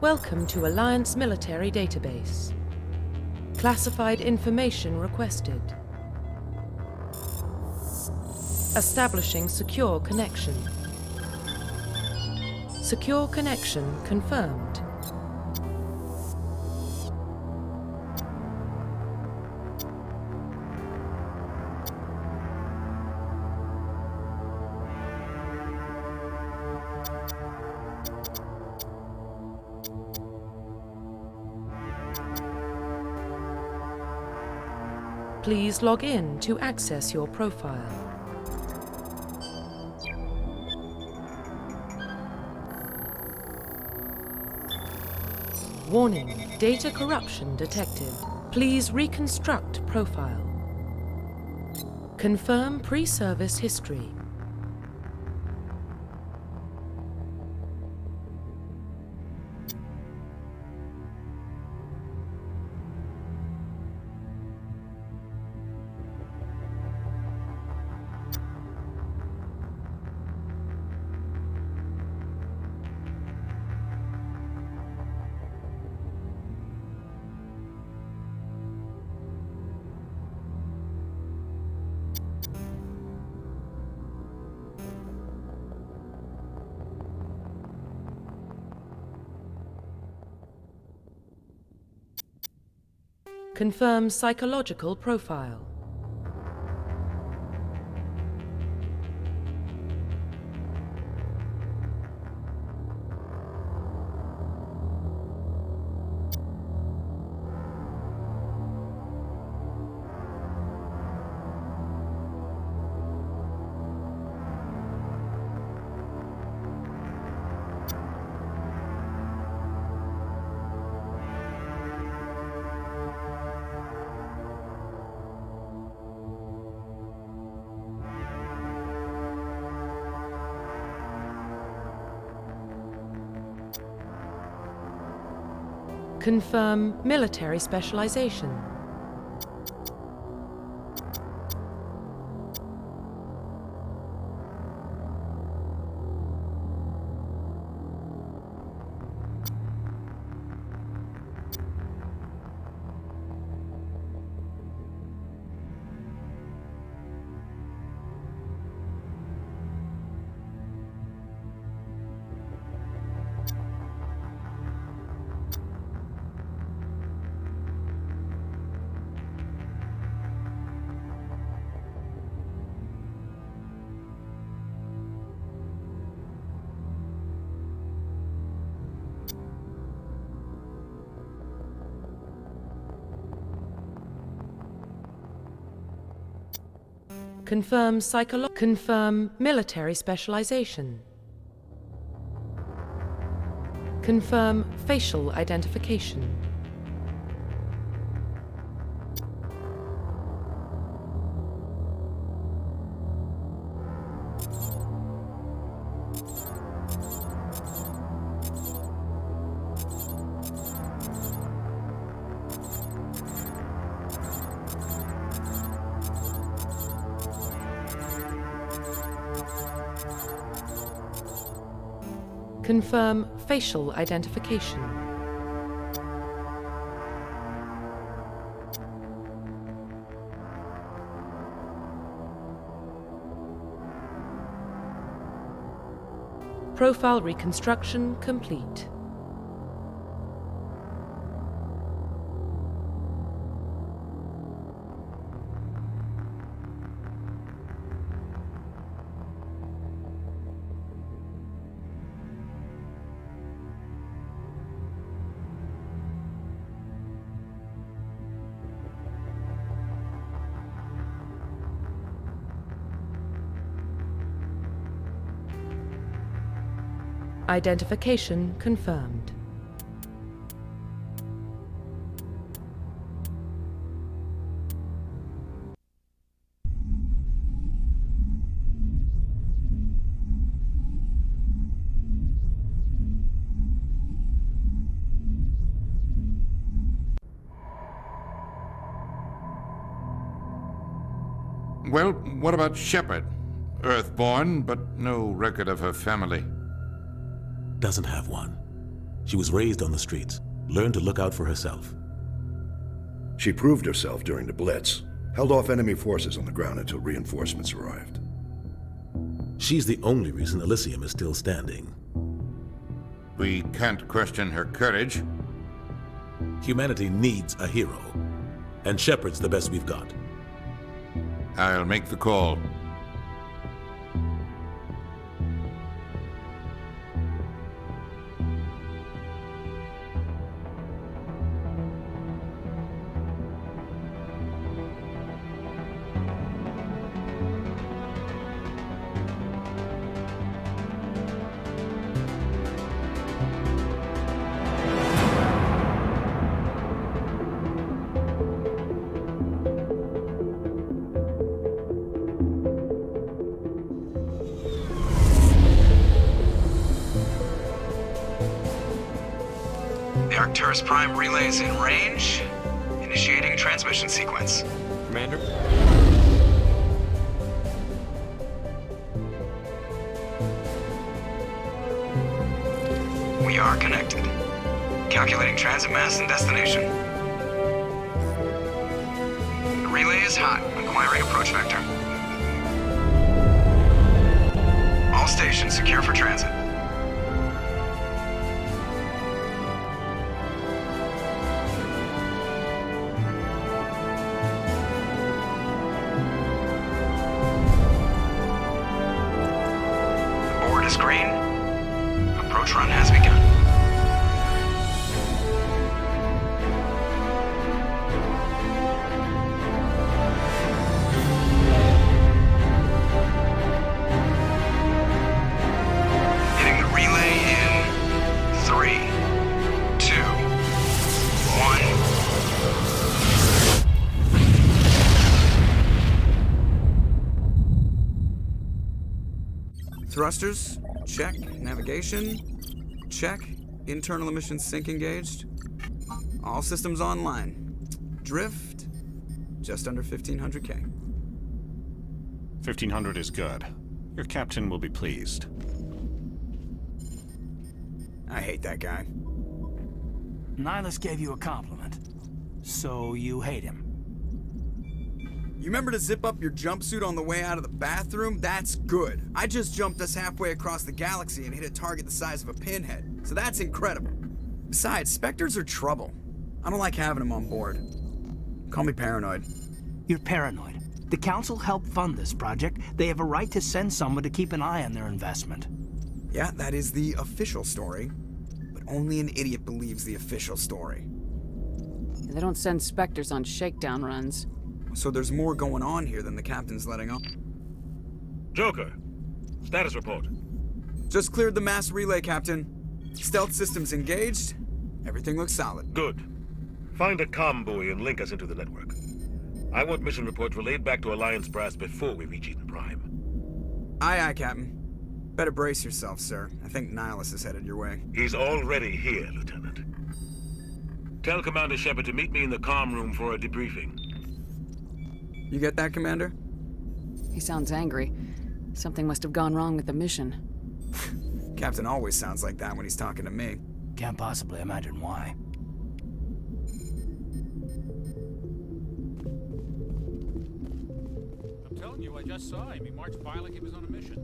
Welcome to Alliance Military Database. Classified information requested. Establishing secure connection. Secure connection confirmed. Please log in to access your profile. Warning, data corruption detected. Please reconstruct profile. Confirm pre-service history. Confirm psychological profile. Confirm military specialization. Confirm military specialization. Confirm facial identification. Confirm facial identification. Profile reconstruction complete. Identification confirmed. Well, what about Shepard? Earthborn, but no record of her family. Doesn't have one. She was raised on the streets, learned to look out for herself. She proved herself during the Blitz, held off enemy forces on the ground until reinforcements arrived. She's the only reason Elysium is still standing. We can't question her courage. Humanity needs a hero, and Shepard's the best we've got. I'll make the call. The Arcturus Prime relay is in range. Initiating a transmission sequence. Commander? We are connected. Calculating transit mass and destination. The relay is hot. Acquiring approach vector. All stations secure for transit. Is green. Approach run has begun. Hitting the relay in 3, 2, 1. Thrusters, check. Navigation, check. Internal emissions sync engaged. All systems online. Drift, just under 1,500K. 1,500 is good. Your captain will be pleased. I hate that guy. Nihilus gave you a compliment. So you hate him. You remember to zip up your jumpsuit on the way out of the bathroom? That's good. I just jumped us halfway across the galaxy and hit a target the size of a pinhead. So that's incredible. Besides, Spectres are trouble. I don't like having them on board. Call me paranoid. You're paranoid. The Council helped fund this project. They have a right to send someone to keep an eye on their investment. Yeah, that is the official story. But only an idiot believes the official story. They don't send Spectres on shakedown runs. So there's more going on here than the captain's letting on. Joker, status report. Just cleared the mass relay, Captain. Stealth systems engaged. Everything looks solid. Good. Find a comm buoy and link us into the network. I want mission reports relayed back to Alliance brass before we reach Eden Prime. Aye, aye, Captain. Better brace yourself, sir. I think Nihilus is headed your way. He's already here, Lieutenant. Tell Commander Shepard to meet me in the comm room for a debriefing. You get that, Commander? He sounds angry. Something must have gone wrong with the mission. Captain always sounds like that when he's talking to me. Can't possibly imagine why. I'm telling you, I just saw him. He marched by like he was on a mission.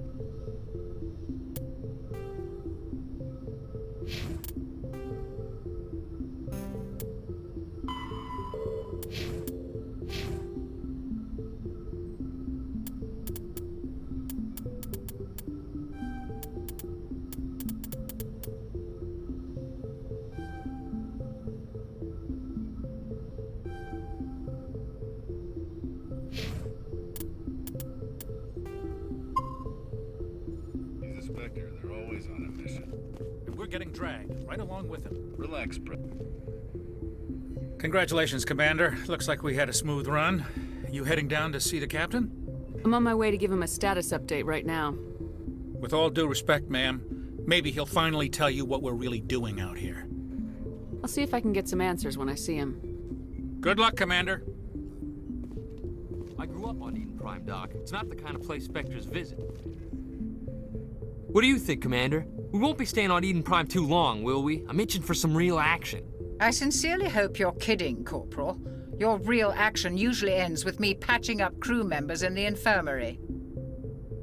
They're always on a mission. And we're getting dragged, right along with him. Relax, Congratulations, Commander. Looks like we had a smooth run. You heading down to see the captain? I'm on my way to give him a status update right now. With all due respect, ma'am, maybe he'll finally tell you what we're really doing out here. I'll see if I can get some answers when I see him. Good luck, Commander. I grew up on Eden Prime, Doc. It's not the kind of place Spectres visit. What do you think, Commander? We won't be staying on Eden Prime too long, will we? I'm itching for some real action. I sincerely hope you're kidding, Corporal. Your real action usually ends with me patching up crew members in the infirmary.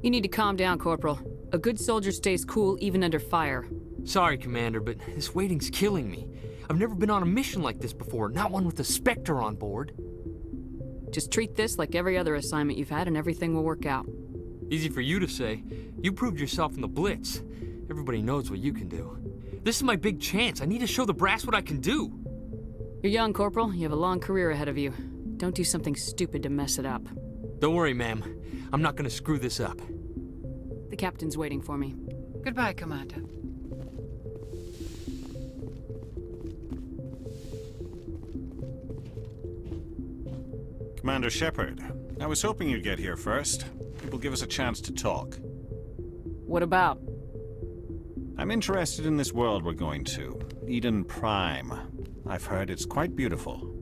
You need to calm down, Corporal. A good soldier stays cool even under fire. Sorry, Commander, but this waiting's killing me. I've never been on a mission like this before, not one with a Spectre on board. Just treat this like every other assignment you've had and everything will work out. Easy for you to say. You proved yourself in the Blitz. Everybody knows what you can do. This is my big chance. I need to show the brass what I can do. You're young, Corporal. You have a long career ahead of you. Don't do something stupid to mess it up. Don't worry, ma'am. I'm not gonna screw this up. The captain's waiting for me. Goodbye, Commander. Commander Shepard, I was hoping you'd get here first. It will give us a chance to talk. What about? I'm interested in this world we're going to, Eden Prime. I've heard it's quite beautiful.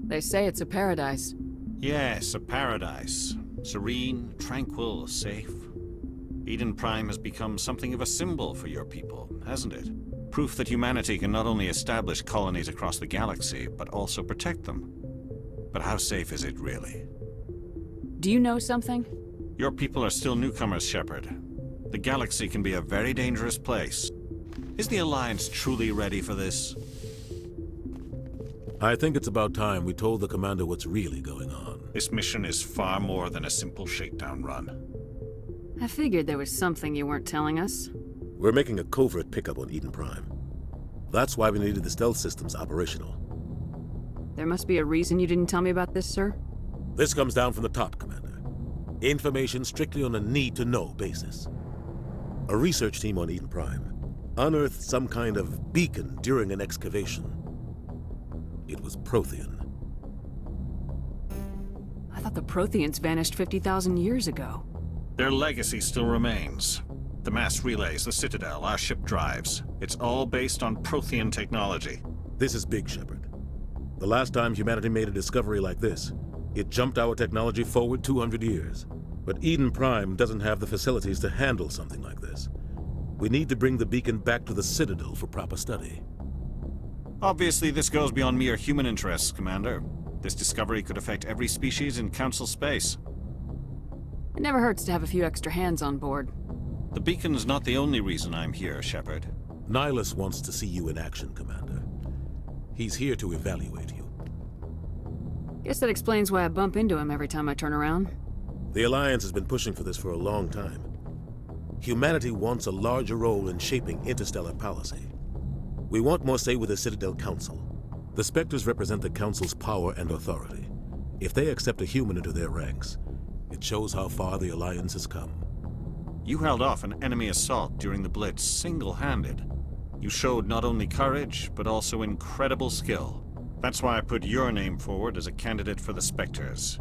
They say it's a paradise. Yes, a paradise. Serene, tranquil, safe. Eden Prime has become something of a symbol for your people, hasn't it? Proof that humanity can not only establish colonies across the galaxy, but also protect them. But how safe is it, really? Do you know something? Your people are still newcomers, Shepard. The galaxy can be a very dangerous place. Is the Alliance truly ready for this? I think it's about time we told the Commander what's really going on. This mission is far more than a simple shakedown run. I figured there was something you weren't telling us. We're making a covert pickup on Eden Prime. That's why we needed the stealth systems operational. There must be a reason you didn't tell me about this, sir? This comes down from the top, Commander. Information strictly on a need-to-know basis. A research team on Eden Prime unearthed some kind of beacon during an excavation. It was Prothean. I thought the Protheans vanished 50,000 years ago. Their legacy still remains. The mass relays, the Citadel, our ship drives. It's all based on Prothean technology. This is big, Shepard. The last time humanity made a discovery like this, it jumped our technology forward 200 years. But Eden Prime doesn't have the facilities to handle something like this. We need to bring the beacon back to the Citadel for proper study. Obviously, this goes beyond mere human interests, Commander. This discovery could affect every species in Council space. It never hurts to have a few extra hands on board. The beacon's not the only reason I'm here, Shepard. Nihilus wants to see you in action, Commander. He's here to evaluate you. Guess that explains why I bump into him every time I turn around. The Alliance has been pushing for this for a long time. Humanity wants a larger role in shaping interstellar policy. We want more say with the Citadel Council. The Spectres represent the Council's power and authority. If they accept a human into their ranks, it shows how far the Alliance has come. You held off an enemy assault during the Blitz single-handed. You showed not only courage, but also incredible skill. That's why I put your name forward as a candidate for the Spectres.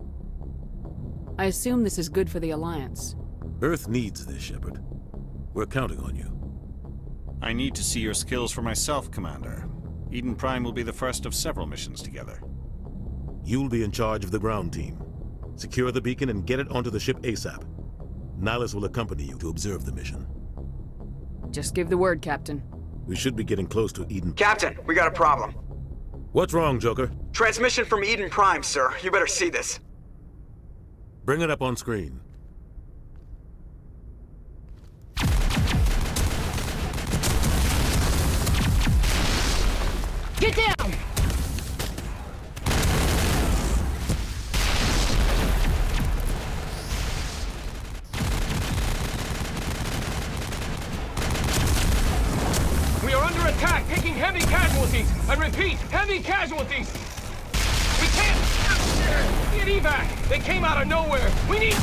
I assume this is good for the Alliance. Earth needs this, Shepard. We're counting on you. I need to see your skills for myself, Commander. Eden Prime will be the first of several missions together. You'll be in charge of the ground team. Secure the beacon and get it onto the ship ASAP. Nihilus will accompany you to observe the mission. Just give the word, Captain. We should be getting close to Eden. Captain, we got a problem. What's wrong, Joker? Transmission from Eden Prime, sir. You better see this. Bring it up on screen. Get down! We are under attack, taking heavy casualties. I repeat, heavy casualties. We can't get evac. They came out of nowhere. We need...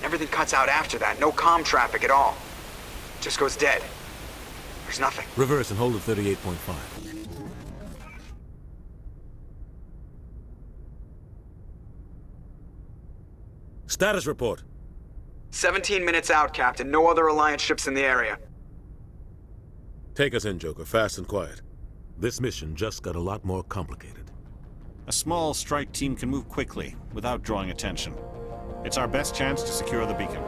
Everything cuts out after that. No comm traffic at all. Just goes dead. There's nothing. Reverse and hold at 38.5. Status report. 17 minutes out, Captain. No other Alliance ships in the area. Take us in, Joker, fast and quiet. This mission just got a lot more complicated. A small strike team can move quickly, without drawing attention. It's our best chance to secure the beacon.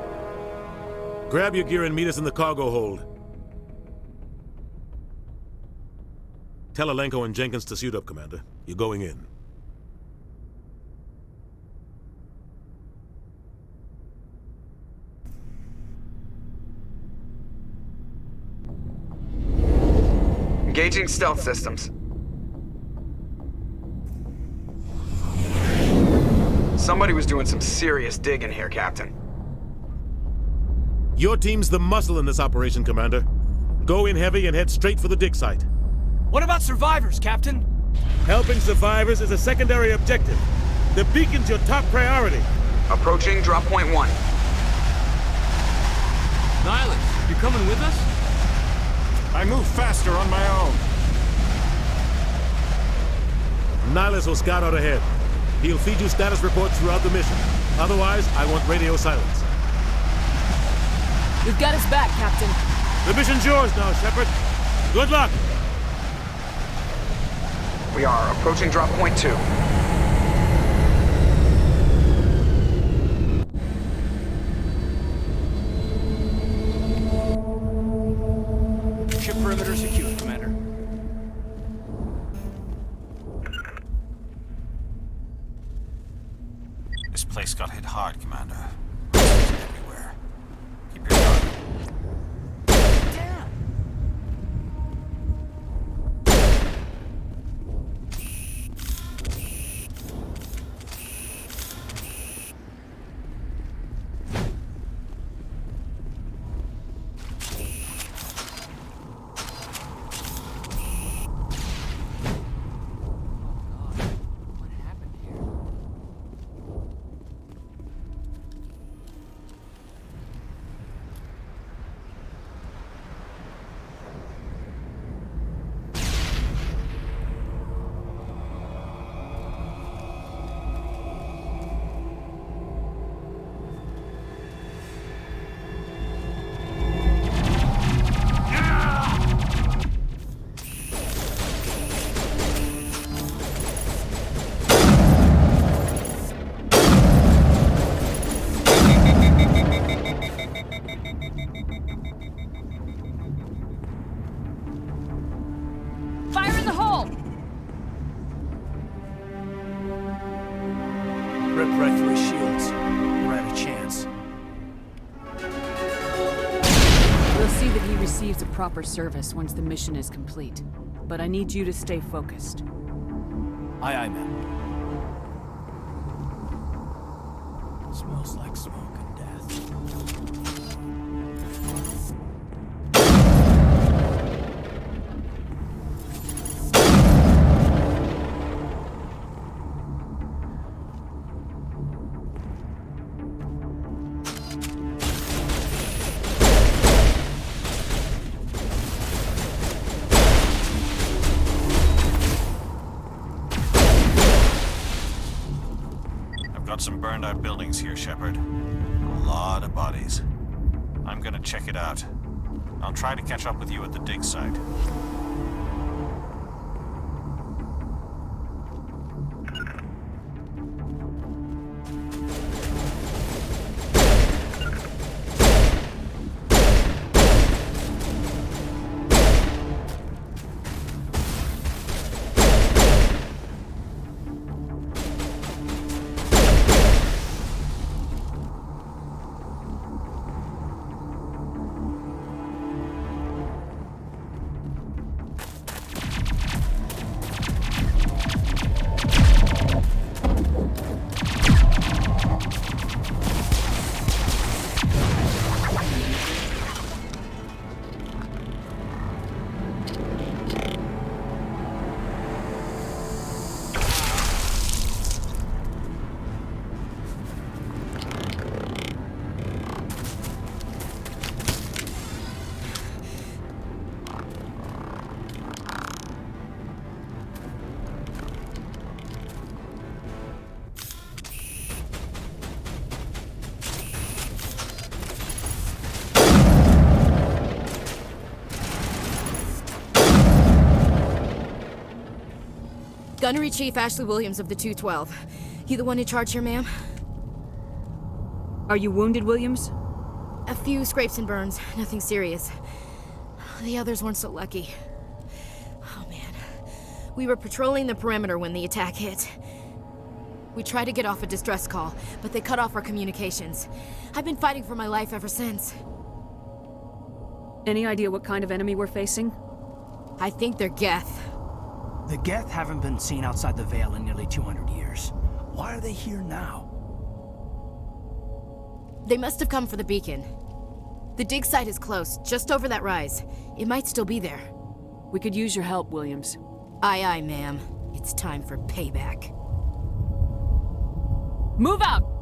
Grab your gear and meet us in the cargo hold. Tell Alenko and Jenkins to suit up, Commander. You're going in. Engaging stealth systems. Somebody was doing some serious digging here, Captain. Your team's the muscle in this operation, Commander. Go in heavy and head straight for the dig site. What about survivors, Captain? Helping survivors is a secondary objective. The beacon's your top priority. Approaching drop point 1. Nihilus, you coming with us? I move faster on my own. Nihilus will scout out ahead. He'll feed you status reports throughout the mission. Otherwise, I want radio silence. We've got his back, Captain. The mission's yours now, Shepard. Good luck! We are approaching drop point 2. Ship perimeter secure, Commander. This place got hit hard, Commander. Everywhere. Keep your guard. Fire in the hole! Rip right through his shields. We're out of chance. We'll see that he receives a proper service once the mission is complete. But I need you to stay focused. Aye, aye, ma'am. Smells like smoke and death. Got some burned out buildings here, Shepard. A lot of bodies. I'm gonna check it out. I'll try to catch up with you at the dig site. Gunnery Chief Ashley Williams of the 212. You the one in charge here, ma'am? Are you wounded, Williams? A few scrapes and burns, nothing serious. The others weren't so lucky. Oh man. We were patrolling the perimeter when the attack hit. We tried to get off a distress call, but they cut off our communications. I've been fighting for my life ever since. Any idea what kind of enemy we're facing? I think they're Geth. The Geth haven't been seen outside the Veil in nearly 200 years. Why are they here now? They must have come for the beacon. The dig site is close, just over that rise. It might still be there. We could use your help, Williams. Aye, aye, ma'am. It's time for payback. Move out!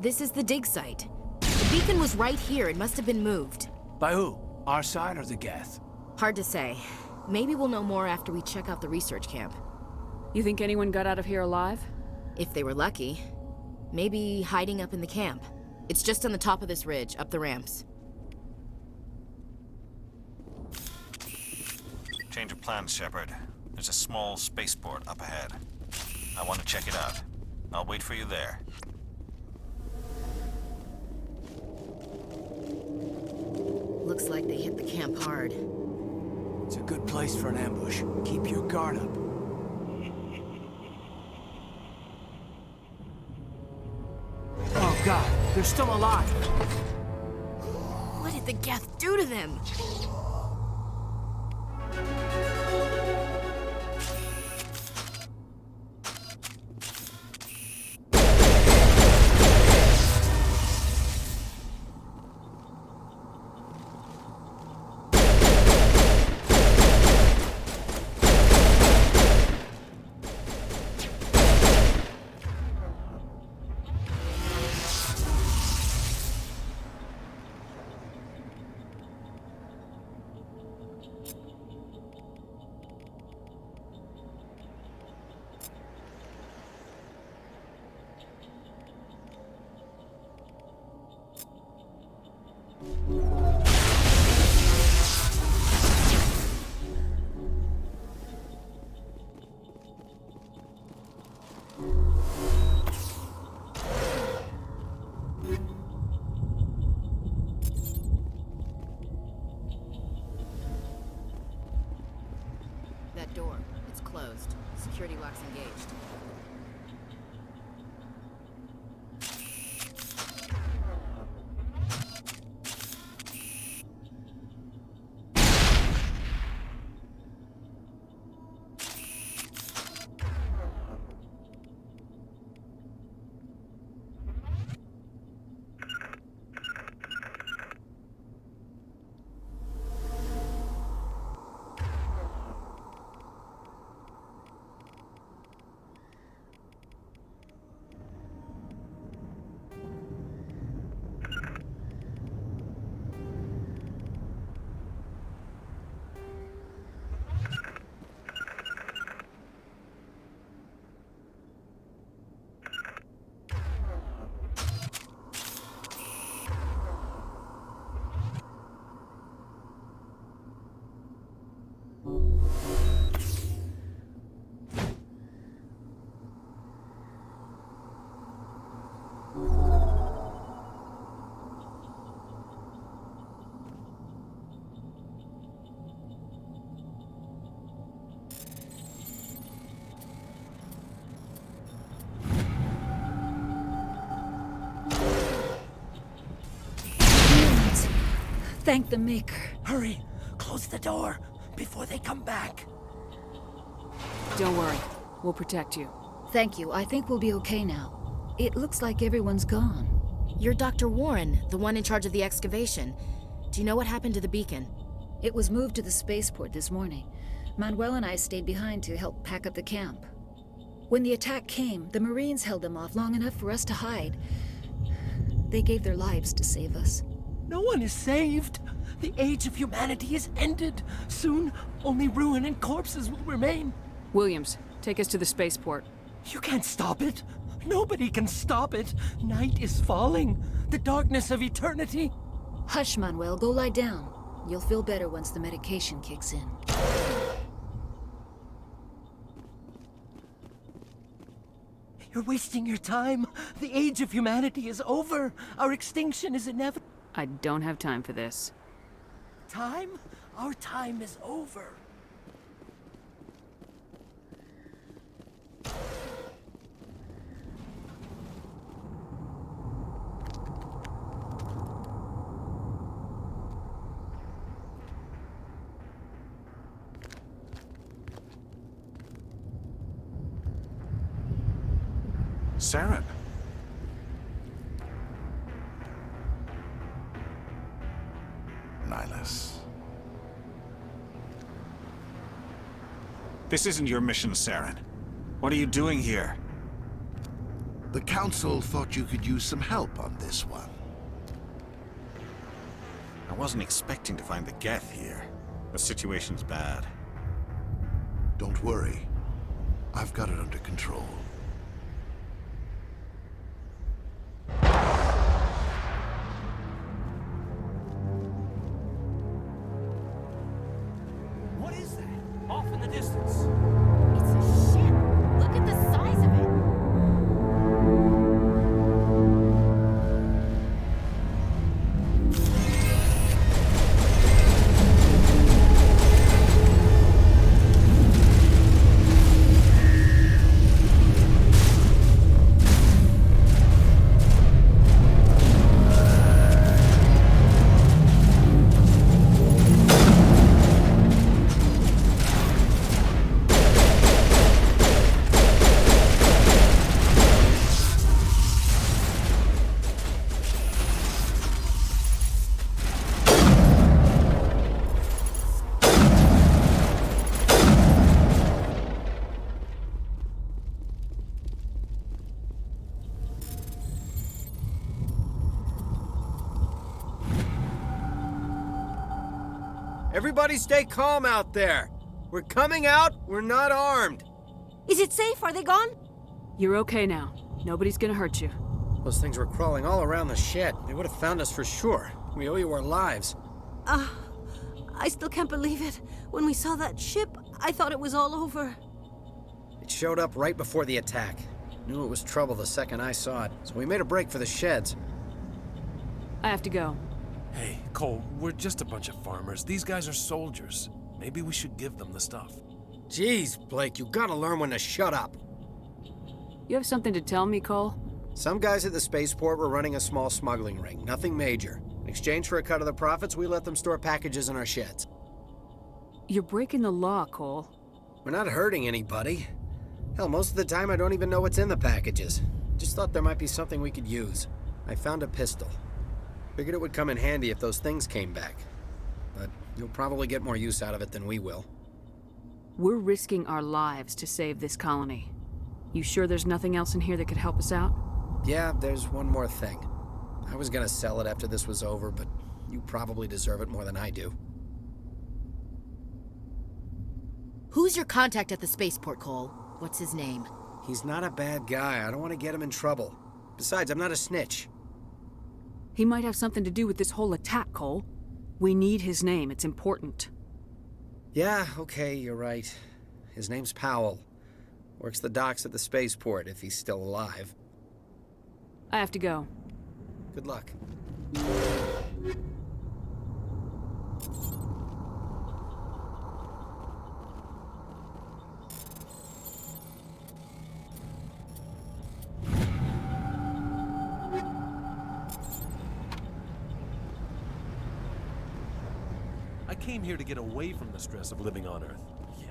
This is the dig site. The beacon was right here. It must have been moved. By who? Our side or the Geth? Hard to say. Maybe we'll know more after we check out the research camp. You think anyone got out of here alive? If they were lucky. Maybe hiding up in the camp. It's just on the top of this ridge, up the ramps. Change of plans, Shepard. There's a small spaceport up ahead. I want to check it out. I'll wait for you there. Looks like they hit the camp hard. It's a good place for an ambush. Keep your guard up. Oh God, they're still alive. What did the Geth do to them? that door. It's closed. Security lock's engaged. Thank the Maker. Hurry! Close the door before they come back. Don't worry. We'll protect you. Thank you. I think we'll be okay now. It looks like everyone's gone. You're Dr. Warren, the one in charge of the excavation. Do you know what happened to the beacon? It was moved to the spaceport this morning. Manuel and I stayed behind to help pack up the camp. When the attack came, the Marines held them off long enough for us to hide. They gave their lives to save us. No one is saved. The age of humanity is ended. Soon, only ruin and corpses will remain. Williams, take us to the spaceport. You can't stop it. Nobody can stop it. Night is falling. The darkness of eternity. Hush, Manuel. Go lie down. You'll feel better once the medication kicks in. You're wasting your time. The age of humanity is over. Our extinction is inevitable. I don't have time for this. Time? Our time is over. Saren. Nihilus. This isn't your mission, Saren. What are you doing here? The Council thought you could use some help on this one. I wasn't expecting to find the Geth here. The situation's bad. Don't worry. I've got it under control. What is that? Off in the distance. It's a ship. Look at the size of it. Everybody stay calm out there. We're coming out, we're not armed. Is it safe? Are they gone? You're okay now. Nobody's gonna hurt you. Those things were crawling all around the shed. They would have found us for sure. We owe you our lives. I still can't believe it. When we saw that ship, I thought it was all over. It showed up right before the attack. Knew it was trouble the second I saw it, so we made a break for the sheds. I have to go. Hey, Cole, we're just a bunch of farmers. These guys are soldiers. Maybe we should give them the stuff. Jeez, Blake, you gotta learn when to shut up. You have something to tell me, Cole? Some guys at the spaceport were running a small smuggling ring, nothing major. In exchange for a cut of the profits, we let them store packages in our sheds. You're breaking the law, Cole. We're not hurting anybody. Hell, most of the time I don't even know what's in the packages. Just thought there might be something we could use. I found a pistol. Figured it would come in handy if those things came back. But you'll probably get more use out of it than we will. We're risking our lives to save this colony. You sure there's nothing else in here that could help us out? Yeah, there's one more thing. I was gonna sell it after this was over, but you probably deserve it more than I do. Who's your contact at the spaceport, Cole? What's his name? He's not a bad guy. I don't want to get him in trouble. Besides, I'm not a snitch. He might have something to do with this whole attack, Cole. We need his name. It's important. Yeah, okay, you're right. His name's Powell. Works the docks at the spaceport, if he's still alive. I have to go. Good luck. I came here to get away from the stress of living on Earth. Yeah.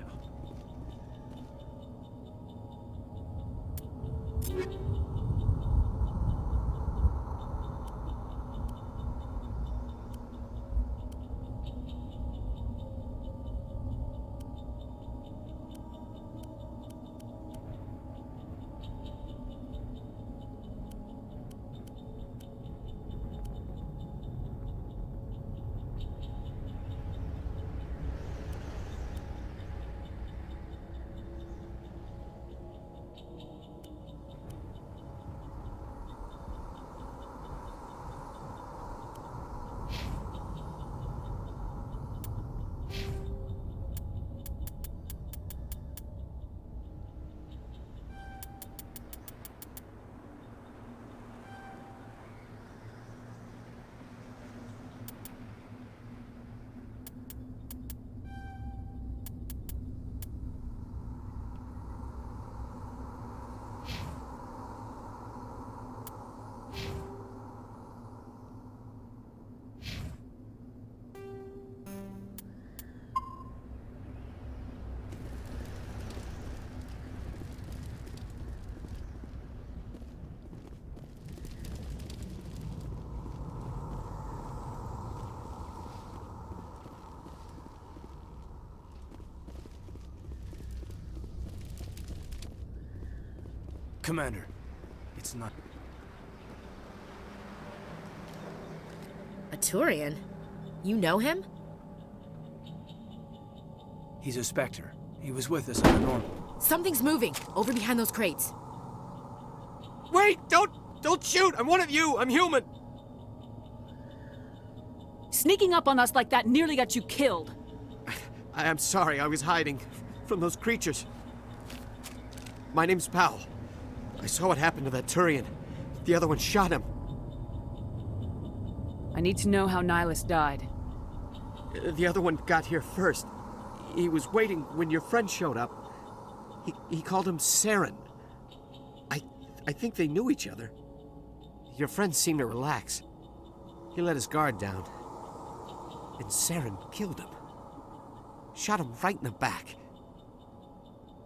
Commander, it's not... A Turian? You know him? He's a Spectre. He was with us on the normal. Something's moving, over behind those crates. Wait! Don't shoot! I'm one of you! I'm human! Sneaking up on us like that nearly got you killed. I'm sorry, I was hiding from those creatures. My name's Powell. I saw what happened to that Turian. The other one shot him. I need to know how Nihilus died. The other one got here first. He was waiting when your friend showed up. He called him Saren. I think they knew each other. Your friend seemed to relax. He let his guard down. And Saren killed him. Shot him right in the back.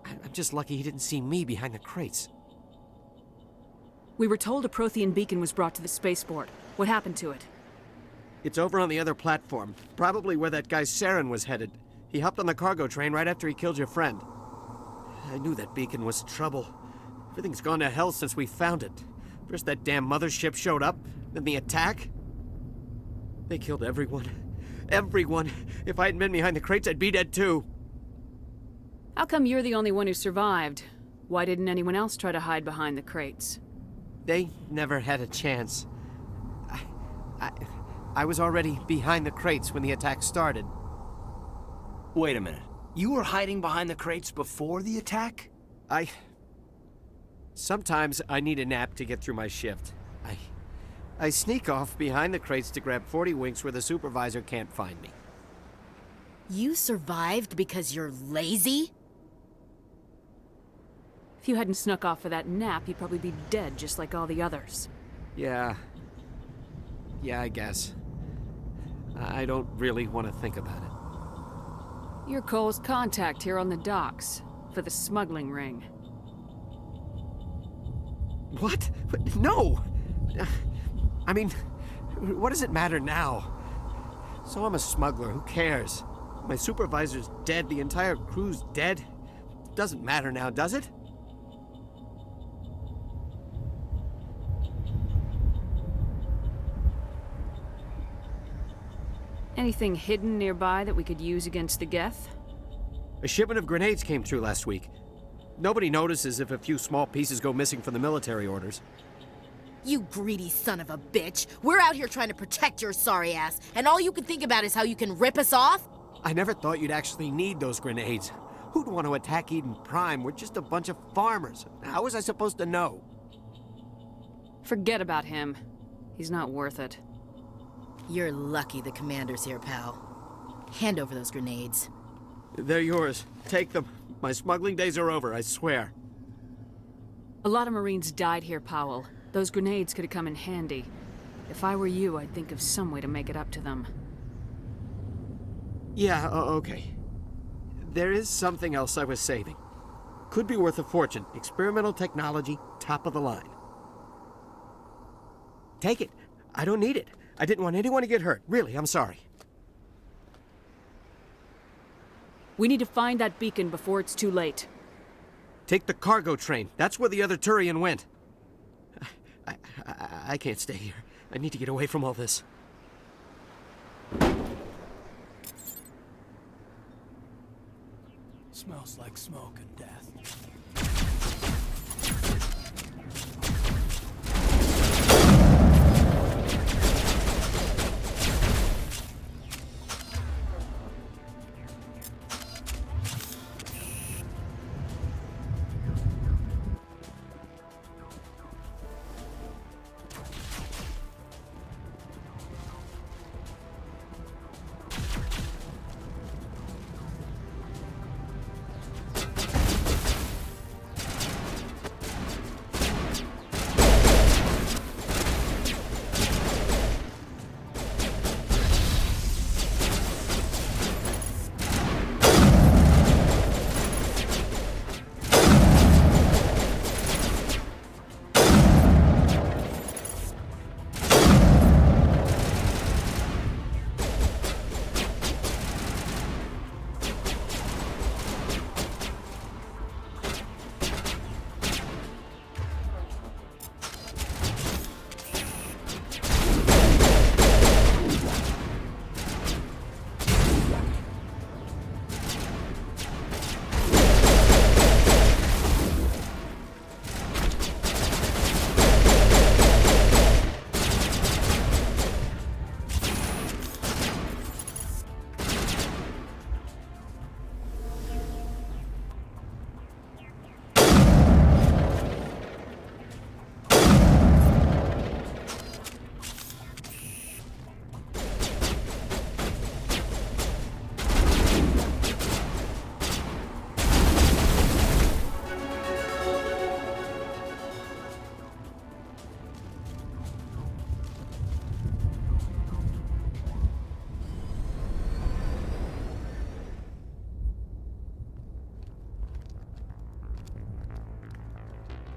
I'm just lucky he didn't see me behind the crates. We were told a Prothean beacon was brought to the spaceport. What happened to it? It's over on the other platform. Probably where that guy Saren was headed. He hopped on the cargo train right after he killed your friend. I knew that beacon was trouble. Everything's gone to hell since we found it. First that damn mothership showed up, then the attack. They killed everyone. Everyone. If I hadn't been behind the crates, I'd be dead too. How come you're the only one who survived? Why didn't anyone else try to hide behind the crates? They never had a chance. I was already behind the crates when the attack started. Wait a minute. You were hiding behind the crates before the attack? Sometimes I need a nap to get through my shift. I sneak off behind the crates to grab 40 winks where the supervisor can't find me. You survived because you're lazy? If you hadn't snuck off for that nap, you'd probably be dead just like all the others. Yeah. Yeah, I guess. I don't really want to think about it. You're Cole's contact here on the docks, for the smuggling ring. What? No! I mean, what does it matter now? So I'm a smuggler, who cares? My supervisor's dead, the entire crew's dead. Doesn't matter now, does it? Anything hidden nearby that we could use against the Geth? A shipment of grenades came through last week. Nobody notices if a few small pieces go missing from the military orders. You greedy son of a bitch! We're out here trying to protect your sorry ass, and all you can think about is how you can rip us off? I never thought you'd actually need those grenades. Who'd want to attack Eden Prime? We're just a bunch of farmers. How was I supposed to know? Forget about him. He's not worth it. You're lucky the commander's here, pal. Hand over those grenades. They're yours. Take them. My smuggling days are over, I swear. A lot of Marines died here, Powell. Those grenades could have come in handy. If I were you, I'd think of some way to make it up to them. Yeah, okay. There is something else I was saving. Could be worth a fortune. Experimental technology, top of the line. Take it. I don't need it. I didn't want anyone to get hurt. Really, I'm sorry. We need to find that beacon before it's too late. Take the cargo train. That's where the other Turian went. I can't stay here. I need to get away from all this. Smells like smoke and death.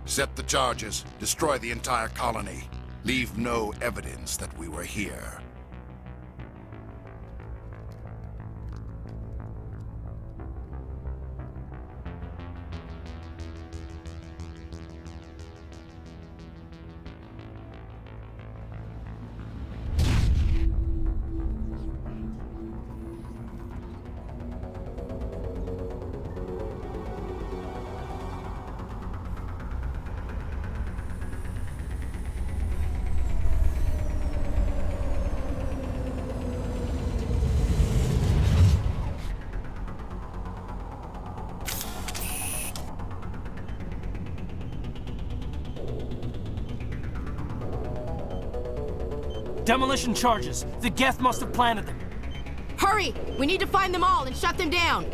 Set the charges. Destroy the entire colony. Leave no evidence that we were here. Demolition charges. The Geth must have planted them. Hurry! We need to find them all and shut them down.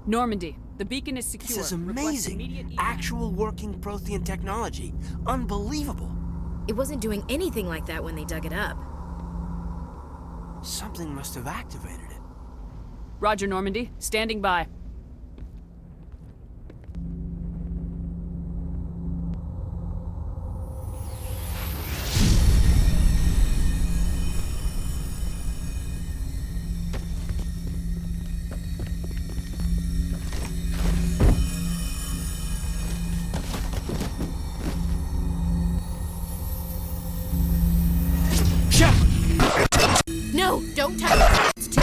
Normandy, the beacon is secure. This is Request amazing. immediate evac. Actual working Prothean technology. Unbelievable. It wasn't doing anything like that when they dug it up. Something must have activated it. Roger, Normandy. Standing by. No, don't touch it. It's too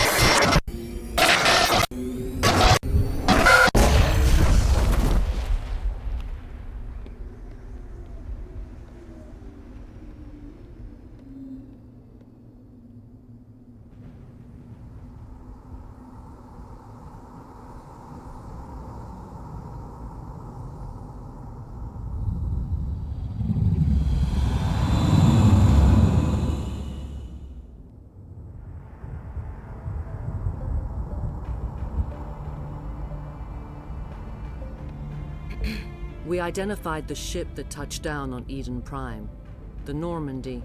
We identified the ship that touched down on Eden Prime. The Normandy,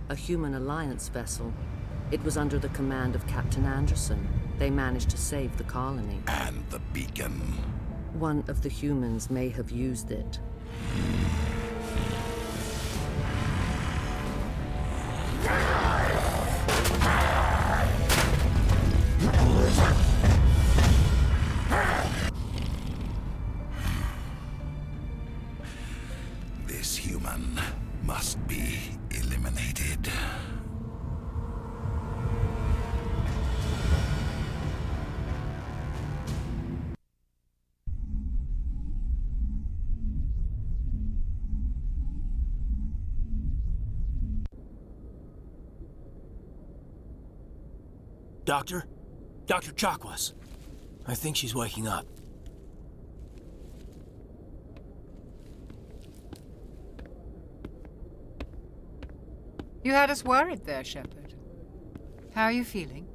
a human alliance vessel. It was under the command of Captain Anderson. They managed to save the colony. And the beacon. One of the humans may have used it. This human must be eliminated. Doctor? Dr. Chakwas. I think she's waking up. You had us worried there, Shepard. How are you feeling?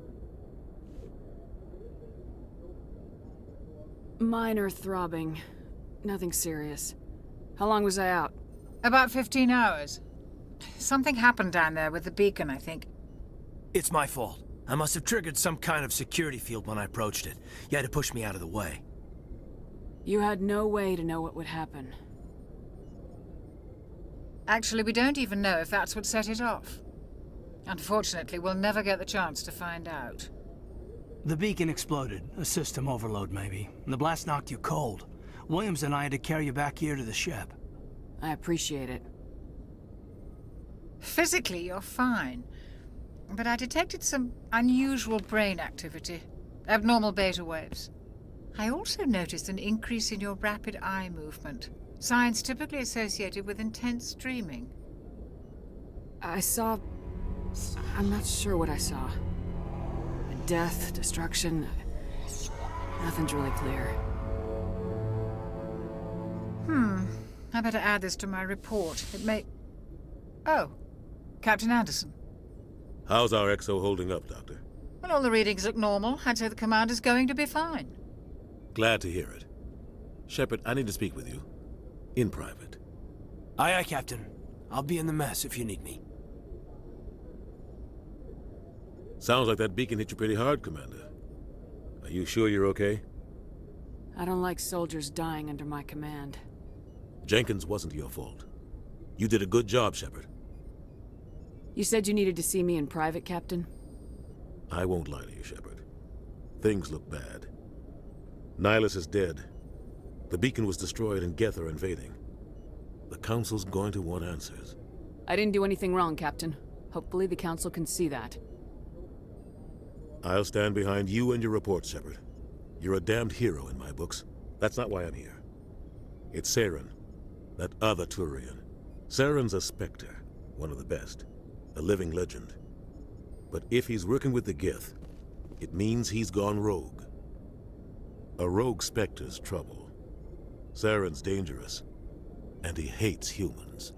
Minor throbbing. Nothing serious. How long was I out? About 15 hours. Something happened down there with the beacon, I think. It's my fault. I must have triggered some kind of security field when I approached it. You had to push me out of the way. You had no way to know what would happen. Actually, we don't even know if that's what set it off. Unfortunately, we'll never get the chance to find out. The beacon exploded. A system overload, maybe. The blast knocked you cold. Williams and I had to carry you back here to the ship. I appreciate it. Physically, you're fine. But I detected some unusual brain activity. Abnormal beta waves. I also noticed an increase in your rapid eye movement. Signs typically associated with intense dreaming. I saw... I'm not sure what I saw. Death, destruction... Nothing's really clear. I better add this to my report. It may... Oh, Captain Anderson. How's our XO holding up, Doctor? Well, all the readings look normal. I'd say the commander's going to be fine. Glad to hear it. Shepard, I need to speak with you. In private. Aye, aye, Captain. I'll be in the mess if you need me. Sounds like that beacon hit you pretty hard, Commander. Are you sure you're okay? I don't like soldiers dying under my command. Jenkins wasn't your fault. You did a good job, Shepard. You said you needed to see me in private, Captain? I won't lie to you, Shepard. Things look bad. Nihilus is dead. The beacon was destroyed and Geth are invading. The Council's going to want answers. I didn't do anything wrong, Captain. Hopefully the Council can see that. I'll stand behind you and your report, Shepard. You're a damned hero in my books. That's not why I'm here. It's Saren, that other Turian. Saren's a Spectre, one of the best, a living legend. But if he's working with the Gith, it means he's gone rogue. A rogue Spectre's trouble. Saren's dangerous, and he hates humans.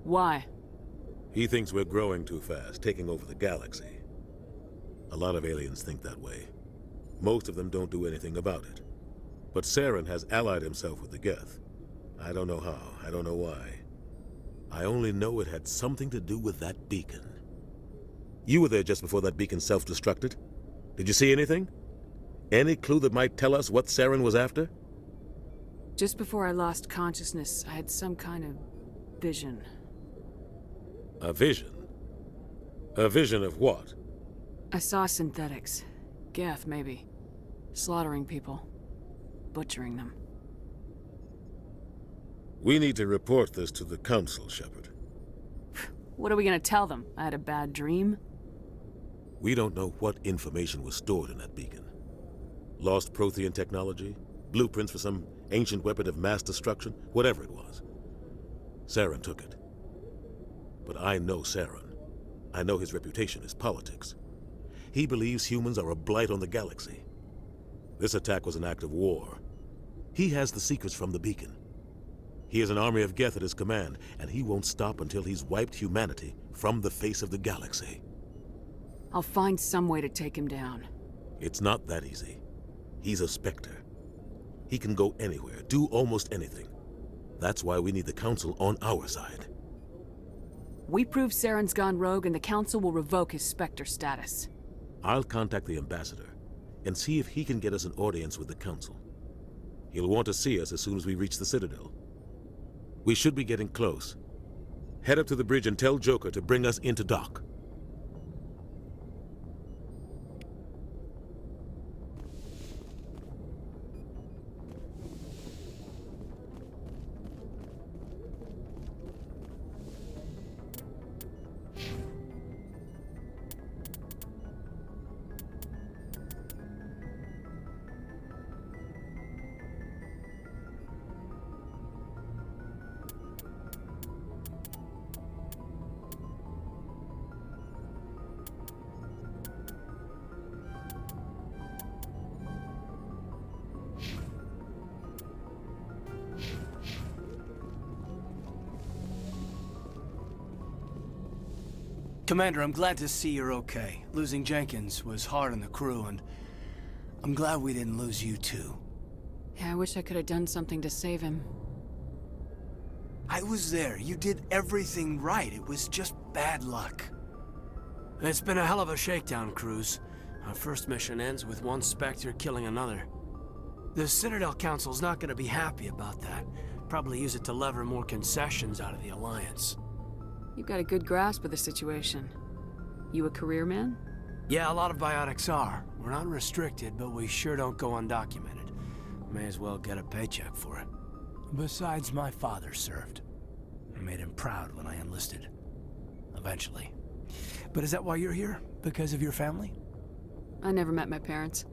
Why? He thinks we're growing too fast, taking over the galaxy. A lot of aliens think that way. Most of them don't do anything about it. But Saren has allied himself with the Geth. I don't know how, I don't know why. I only know it had something to do with that beacon. You were there just before that beacon self-destructed. Did you see anything? Any clue that might tell us what Saren was after? Just before I lost consciousness, I had some kind of vision. A vision? A vision of what? I saw synthetics. Geth, maybe. Slaughtering people. Butchering them. We need to report this to the Council, Shepard. What are we gonna tell them? I had a bad dream? We don't know what information was stored in that beacon. Lost Prothean technology? Blueprints for some ancient weapon of mass destruction? Whatever it was. Saren took it. But I know Saren. I know his reputation is politics. He believes humans are a blight on the galaxy. This attack was an act of war. He has the secrets from the beacon. He has an army of Geth at his command, and he won't stop until he's wiped humanity from the face of the galaxy. I'll find some way to take him down. It's not that easy. He's a Spectre. He can go anywhere, do almost anything. That's why we need the Council on our side. We prove Saren's gone rogue and the Council will revoke his Spectre status. I'll contact the Ambassador and see if he can get us an audience with the Council. He'll want to see us as soon as we reach the Citadel. We should be getting close. Head up to the bridge and tell Joker to bring us into dock. Commander, I'm glad to see you're okay. Losing Jenkins was hard on the crew, and I'm glad we didn't lose you too. Yeah, I wish I could have done something to save him. I was there. You did everything right. It was just bad luck. It's been a hell of a shakedown, Cruz. Our first mission ends with one Spectre killing another. The Citadel Council's not gonna be happy about that. Probably use it to lever more concessions out of the Alliance. You've got a good grasp of the situation. You a career man? Yeah, a lot of biotics are. We're not restricted, but we sure don't go undocumented. May as well get a paycheck for it. Besides, my father served. I made him proud when I enlisted. Eventually. But is that why you're here? Because of your family? I never met my parents.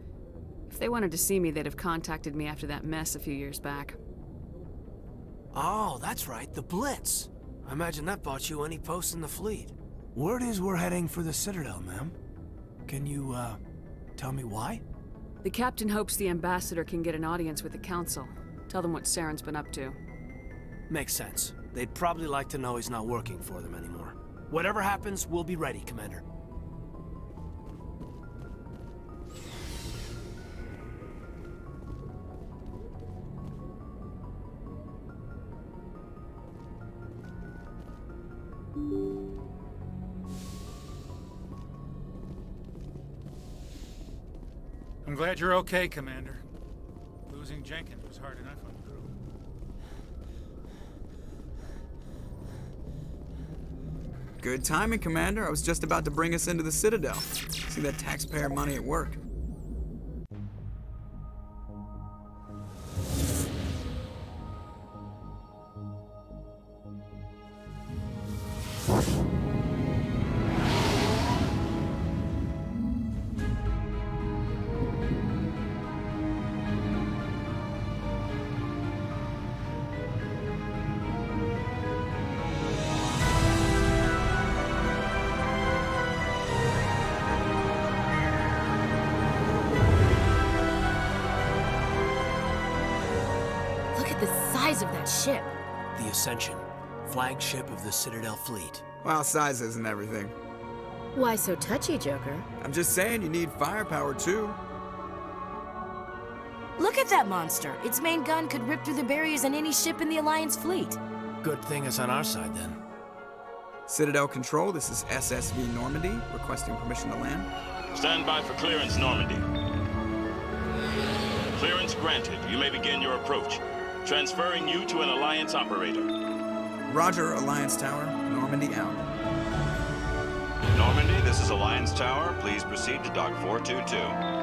If they wanted to see me, they'd have contacted me after that mess a few years back. Oh, that's right, the Blitz. I imagine that bought you any post in the fleet. Word is we're heading for the Citadel, ma'am. Can you, tell me why? The captain hopes the ambassador can get an audience with the council. Tell them what Saren's been up to. Makes sense. They'd probably like to know he's not working for them anymore. Whatever happens, we'll be ready, Commander. I'm glad you're okay, Commander. Losing Jenkins was hard enough on the crew. Good timing, Commander. I was just about to bring us into the Citadel. See that taxpayer money at work. size of that ship? The Ascension, flagship of the Citadel fleet. Well, size isn't everything. Why so touchy, Joker? I'm just saying you need firepower too. Look at that monster. Its main gun could rip through the barriers in any ship in the Alliance fleet. Good thing it's on our side, then. Citadel Control, this is SSV Normandy, requesting permission to land. Stand by for clearance, Normandy. Clearance granted. You may begin your approach. Transferring you to an Alliance operator. Roger, Alliance Tower. Normandy out. Normandy, this is Alliance Tower. Please proceed to Dock 422.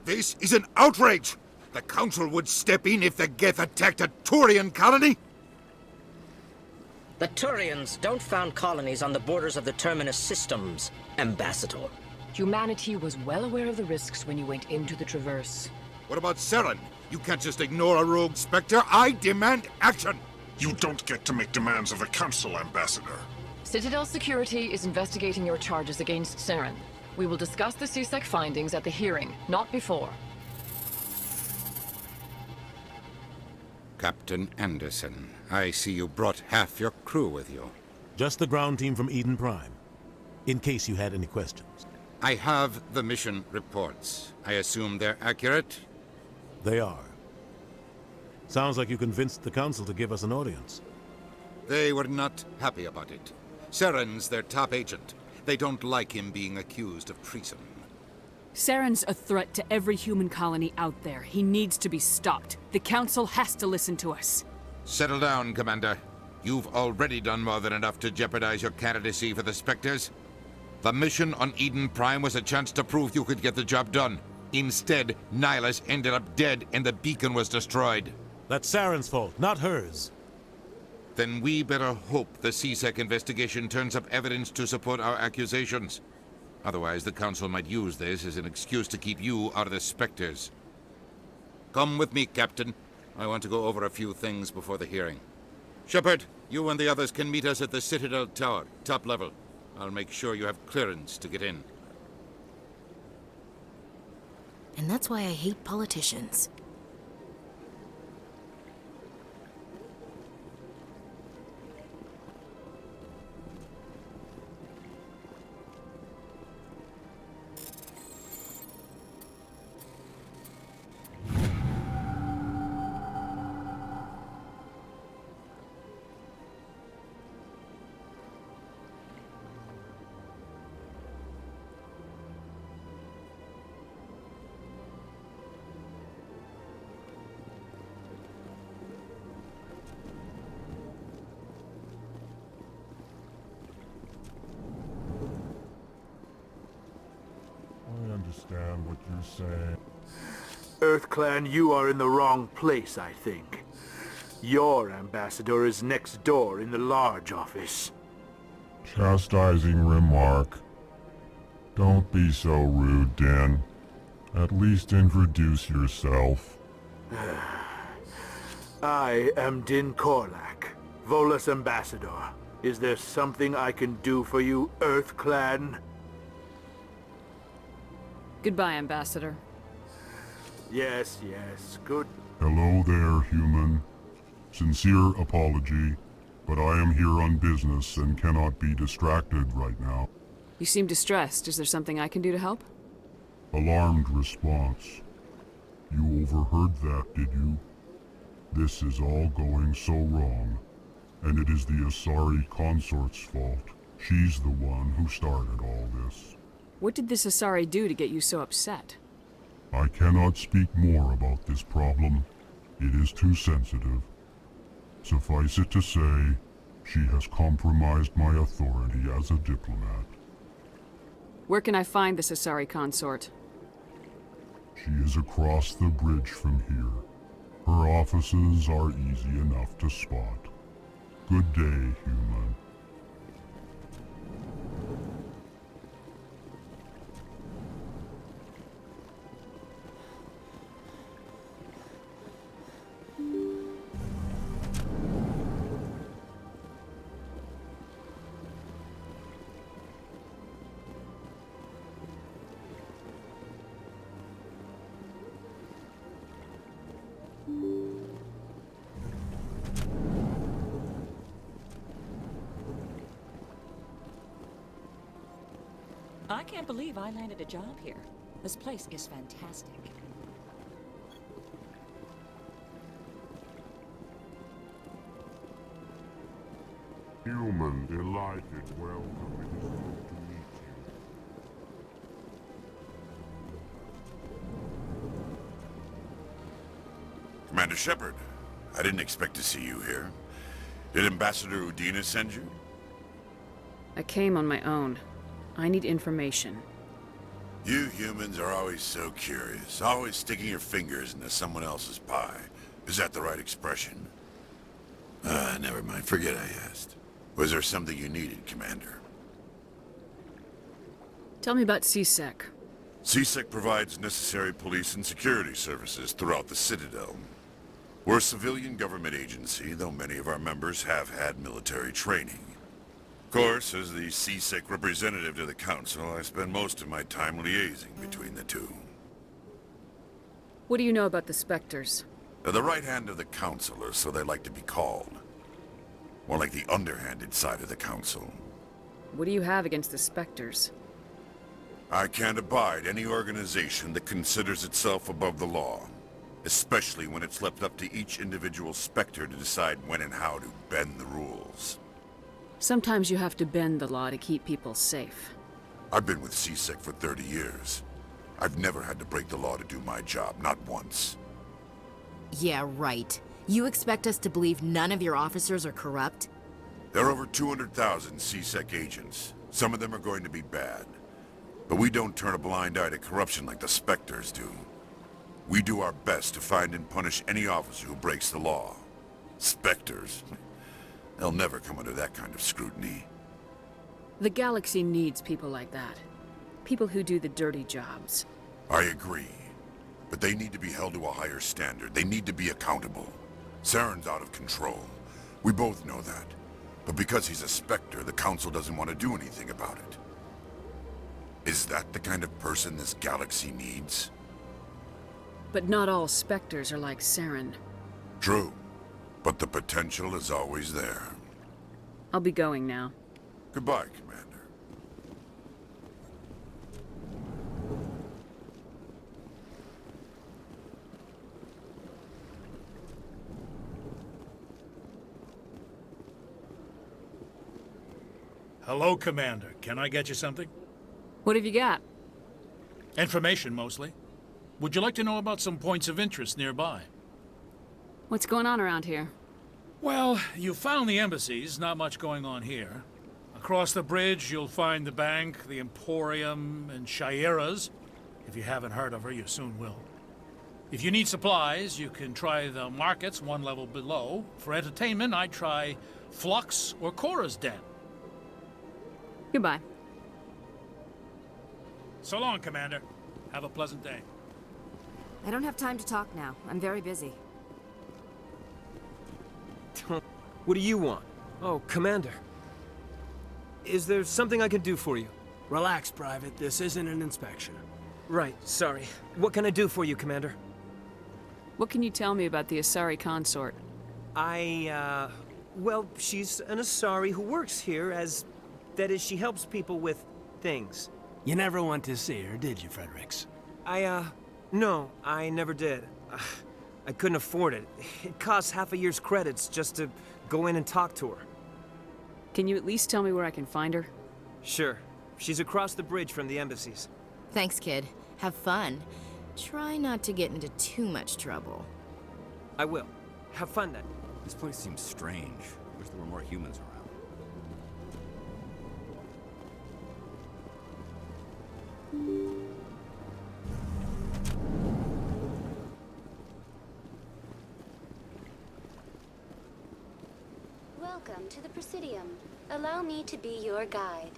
This is an outrage! The Council would step in if the Geth attacked a Turian colony? The Turians don't found colonies on the borders of the Terminus systems, Ambassador. Humanity was well aware of the risks when you went into the Traverse. What about Saren? You can't just ignore a rogue Spectre. I demand action! You don't get to make demands of the Council, Ambassador. Citadel Security is investigating your charges against Saren. We will discuss the CSEC findings at the hearing, not before. Captain Anderson, I see you brought half your crew with you. Just the ground team from Eden Prime, in case you had any questions. I have the mission reports. I assume they're accurate? They are. Sounds like you convinced the Council to give us an audience. They were not happy about it. Saren's their top agent. They don't like him being accused of treason. Saren's a threat to every human colony out there. He needs to be stopped. The Council has to listen to us. Settle down, Commander. You've already done more than enough to jeopardize your candidacy for the Spectres. The mission on Eden Prime was a chance to prove you could get the job done. Instead, Nihilus ended up dead and the beacon was destroyed. That's Saren's fault, not hers. Then we better hope the CSEC investigation turns up evidence to support our accusations. Otherwise, the Council might use this as an excuse to keep you out of the Spectres. Come with me, Captain. I want to go over a few things before the hearing. Shepard, you and the others can meet us at the Citadel Tower, top level. I'll make sure you have clearance to get in. And that's why I hate politicians. I understand what you're saying. EarthClan, you are in the wrong place, I think. Your ambassador is next door in the large office. Chastising remark. Don't be so rude, Din. At least introduce yourself. I am Din Korlak, Volus ambassador. Is there something I can do for you, EarthClan? Goodbye, Ambassador. Yes, good. Hello there, human. Sincere apology, but I am here on business and cannot be distracted right now. You seem distressed. Is there something I can do to help? Alarmed response. You overheard that, did you? This is all going so wrong, and it is the Asari consort's fault. She's the one who started all this. What did this Asari do to get you so upset? I cannot speak more about this problem. It is too sensitive. Suffice it to say, she has compromised my authority as a diplomat. Where can I find this Asari consort? She is across the bridge from here. Her offices are easy enough to spot. Good day, human. I can't believe I landed a job here. This place is fantastic. Human, delighted, welcome. It is good to meet you. Commander Shepard, I didn't expect to see you here. Did Ambassador Udina send you? I came on my own. I need information. You humans are always so curious, always sticking your fingers into someone else's pie. Is that the right expression? Never mind. Forget I asked. Was there something you needed, Commander? Tell me about CSEC. CSEC provides necessary police and security services throughout the Citadel. We're a civilian government agency, though many of our members have had military training. Of course, as the CSEC representative to the Council, I spend most of my time liaising between the two. What do you know about the Spectres? They're the right hand of the Council, or so they like to be called. More like the underhanded side of the Council. What do you have against the Spectres? I can't abide any organization that considers itself above the law. Especially when it's left up to each individual Spectre to decide when and how to bend the rules. Sometimes you have to bend the law to keep people safe. I've been with CSEC for 30 years. I've never had to break the law to do my job, not once. Yeah, right. You expect us to believe none of your officers are corrupt? There are over 200,000 CSEC agents. Some of them are going to be bad. But we don't turn a blind eye to corruption like the Spectres do. We do our best to find and punish any officer who breaks the law. Spectres? They'll never come under that kind of scrutiny. The galaxy needs people like that. People who do the dirty jobs. I agree. But they need to be held to a higher standard. They need to be accountable. Saren's out of control. We both know that. But because he's a Spectre, the Council doesn't want to do anything about it. Is that the kind of person this galaxy needs? But not all Spectres are like Saren. True. But the potential is always there. I'll be going now. Goodbye, Commander. Hello, Commander. Can I get you something? What have you got? Information, mostly. Would you like to know about some points of interest nearby? What's going on around here? Well, you found the embassies, not much going on here. Across the bridge, you'll find the bank, the Emporium, and Shaira's. If you haven't heard of her, you soon will. If you need supplies, you can try the markets one level below. For entertainment, I'd try Flux or Cora's Den. Goodbye. So long, Commander. Have a pleasant day. I don't have time to talk now. I'm very busy. What do you want? Oh, Commander. Is there something I can do for you? Relax, Private. This isn't an inspection. Right, sorry. What can I do for you, Commander? What can you tell me about the Asari consort? Well, she's an Asari who works here as... That is, she helps people with things. You never went to see her, did you, Fredericks? No, I never did. I couldn't afford it. It costs half a year's credits just to go in and talk to her. Can you at least tell me where I can find her? Sure. She's across the bridge from the embassies. Thanks, kid. Have fun. Try not to get into too much trouble. I will. Have fun then. This place seems strange. Wish there were more humans around. Welcome to the Presidium. Allow me to be your guide.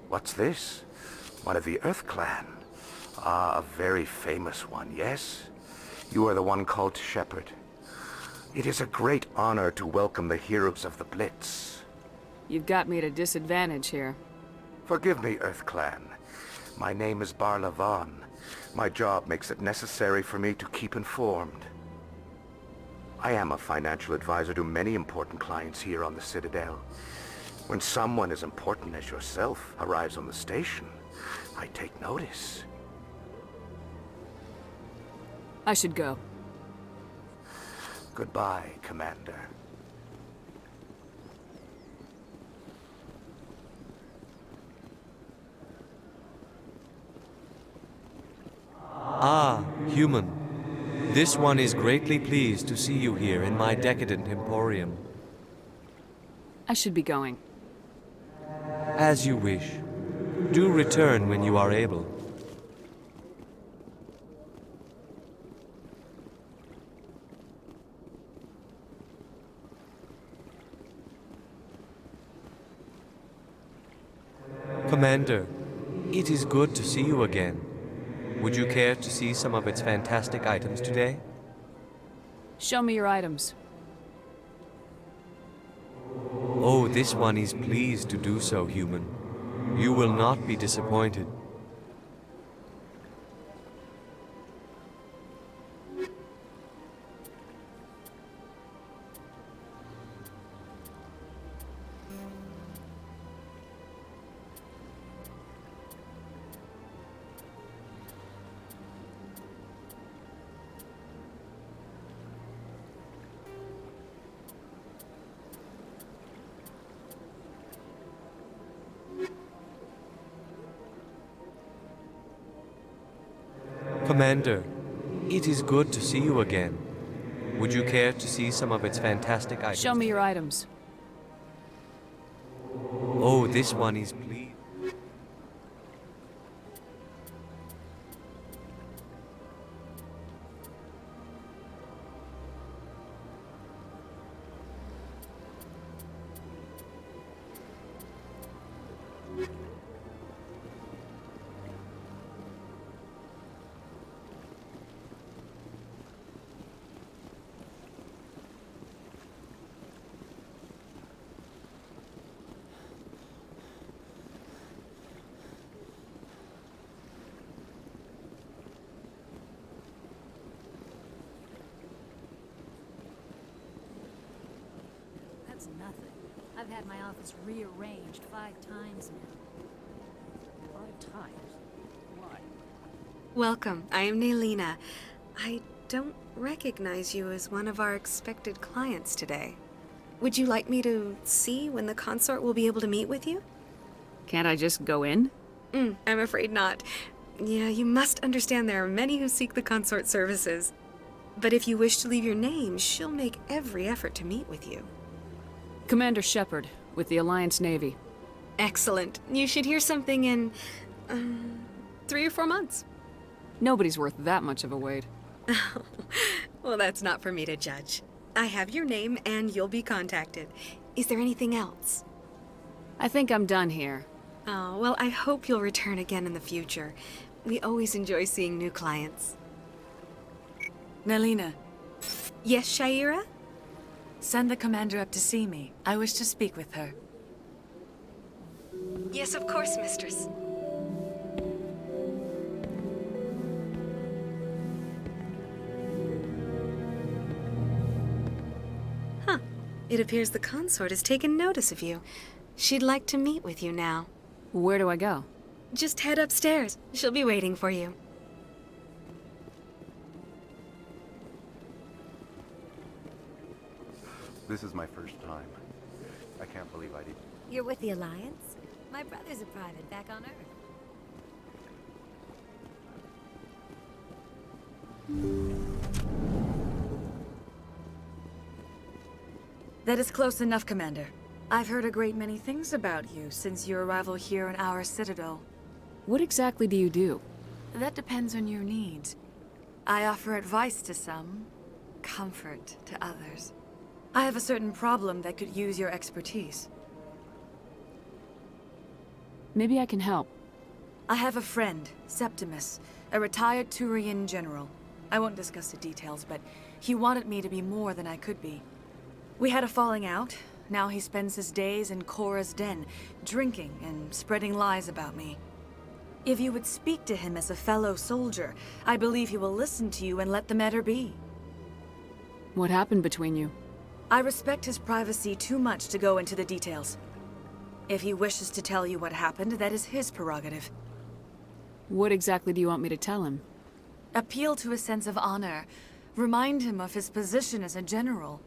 What's this? One of the Earth Clan. Ah, a very famous one, yes? You are the one called Shepherd. It is a great honor to welcome the heroes of the Blitz. You've got me at a disadvantage here. Forgive me, Earth Clan. My name is Barla Vaughn. My job makes it necessary for me to keep informed. I am a financial advisor to many important clients here on the Citadel. When someone as important as yourself arrives on the station, I take notice. I should go. Goodbye, Commander. Ah, human. This one is greatly pleased to see you here in my decadent emporium. I should be going. As you wish. Do return when you are able. Commander, it is good to see you again. Would you care to see some of its fantastic items today? Show me your items. Oh, this one is pleased to do so, human. You will not be disappointed. Commander, it is good to see you again. Would you care to see some of its fantastic items? Show me your items. Oh, this one is pleased. That's nothing. I've had my office rearranged 5 times now. 5 times? Why? Welcome. I am Naylina. I don't recognize you as one of our expected clients today. Would you like me to see when the consort will be able to meet with you? Can't I just go in? I'm afraid not. Yeah, you must understand there are many who seek the consort services. But if you wish to leave your name, she'll make every effort to meet with you. Commander Shepard, with the Alliance Navy. Excellent. You should hear something in 3 or 4 months. Nobody's worth that much of a wait. Well, that's not for me to judge. I have your name and you'll be contacted. Is there anything else? I think I'm done here. Oh, well, I hope you'll return again in the future. We always enjoy seeing new clients. Naylina. Yes, Shaira? Send the commander up to see me. I wish to speak with her. Yes, of course, mistress. Huh. It appears the consort has taken notice of you. She'd like to meet with you now. Where do I go? Just head upstairs. She'll be waiting for you. This is my first time. I can't believe I did. You're with the Alliance? My brother's a private back on Earth. That is close enough, Commander. I've heard a great many things about you since your arrival here in our Citadel. What exactly do you do? That depends on your needs. I offer advice to some, comfort to others. I have a certain problem that could use your expertise. Maybe I can help. I have a friend, Septimus, a retired Turian general. I won't discuss the details, but he wanted me to be more than I could be. We had a falling out. Now he spends his days in Korra's den, drinking and spreading lies about me. If you would speak to him as a fellow soldier, I believe he will listen to you and let the matter be. What happened between you? I respect his privacy too much to go into the details. If he wishes to tell you what happened, that is his prerogative. What exactly do you want me to tell him? Appeal to his sense of honor. Remind him of his position as a general.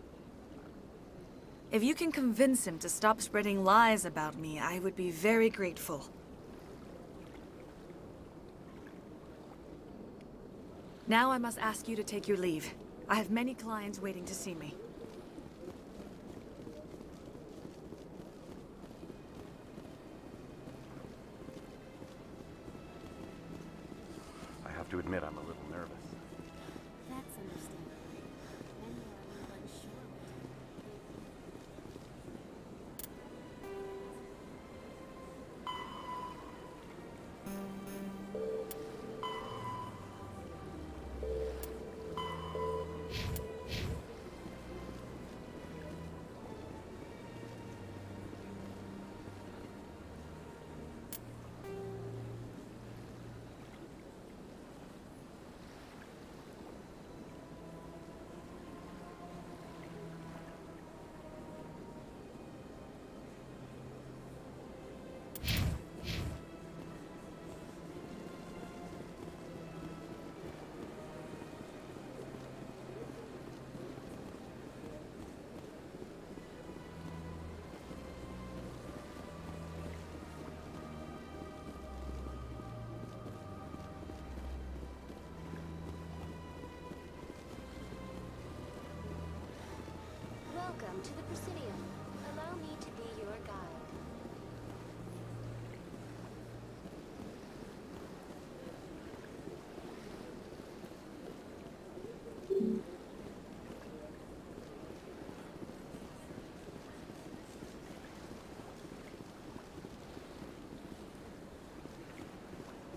If you can convince him to stop spreading lies about me, I would be very grateful. Now I must ask you to take your leave. I have many clients waiting to see me. I have to admit I'm a little nervous. That's understandable. Many are a little unsure. Welcome to the Presidium. Allow me to be your guide.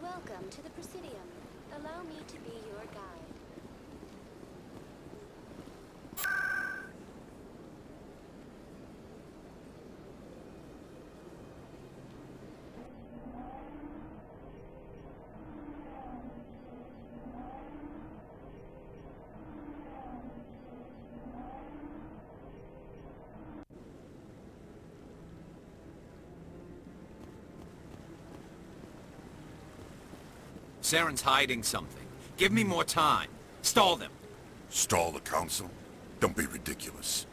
Welcome to the Presidium. Allow me to be your guide. Saren's hiding something. Give me more time. Stall them. Stall the council? Don't be ridiculous.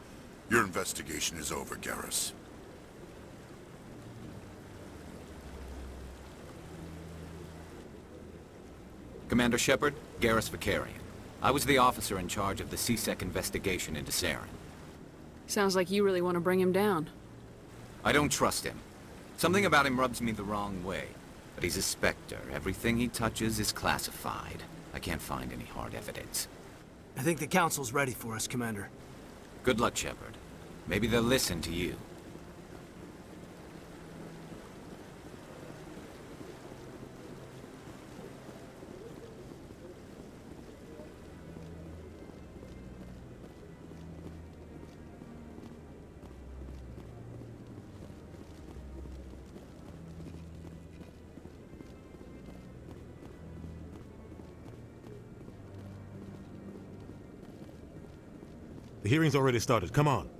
Your investigation is over, Garrus. Commander Shepard, Garrus Vicarian. I was the officer in charge of the CSEC investigation into Saren. Sounds like you really want to bring him down. I don't trust him. Something about him rubs me the wrong way. But he's a Spectre. Everything he touches is classified. I can't find any hard evidence. I think the Council's ready for us, Commander. Good luck, Shepard. Maybe they'll listen to you. The hearing's already started. Come on.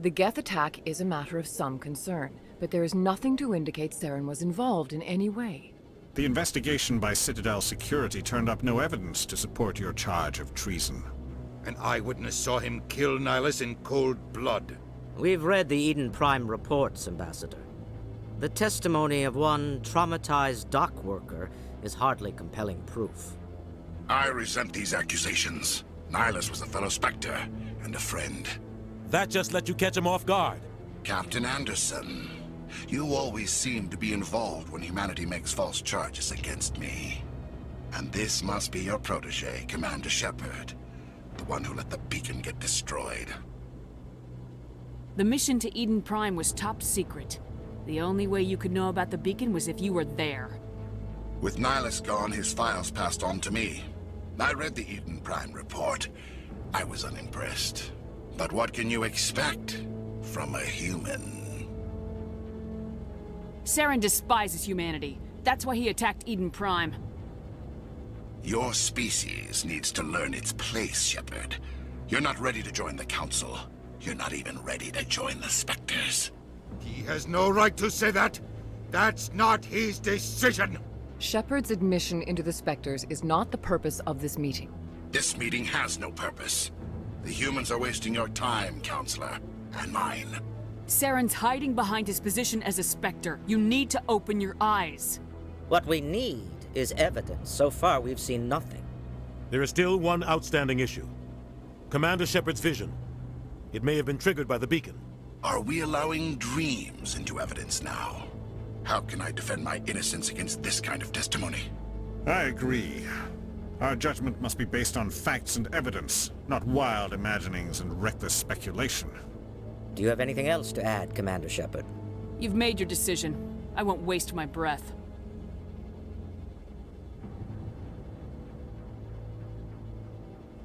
The Geth attack is a matter of some concern, but there is nothing to indicate Saren was involved in any way. The investigation by Citadel security turned up no evidence to support your charge of treason. An eyewitness saw him kill Nihilus in cold blood. We've read the Eden Prime reports, Ambassador. The testimony of one traumatized dock worker is hardly compelling proof. I resent these accusations. Nihilus was a fellow Spectre and a friend. That just let you catch him off guard. Captain Anderson, you always seem to be involved when humanity makes false charges against me. And this must be your protege, Commander Shepard. The one who let the beacon get destroyed. The mission to Eden Prime was top secret. The only way you could know about the beacon was if you were there. With Nihilus gone, his files passed on to me. I read the Eden Prime report. I was unimpressed. But what can you expect from a human? Saren despises humanity. That's why he attacked Eden Prime. Your species needs to learn its place, Shepard. You're not ready to join the Council. You're not even ready to join the Spectres. He has no right to say that. That's not his decision. Shepard's admission into the Spectres is not the purpose of this meeting. This meeting has no purpose. The humans are wasting your time, Counselor, and mine. Saren's hiding behind his position as a Spectre. You need to open your eyes. What we need is evidence. So far, we've seen nothing. There is still one outstanding issue. Commander Shepard's vision. It may have been triggered by the beacon. Are we allowing dreams into evidence now? How can I defend my innocence against this kind of testimony? I agree. Our judgment must be based on facts and evidence, not wild imaginings and reckless speculation. Do you have anything else to add, Commander Shepard? You've made your decision. I won't waste my breath.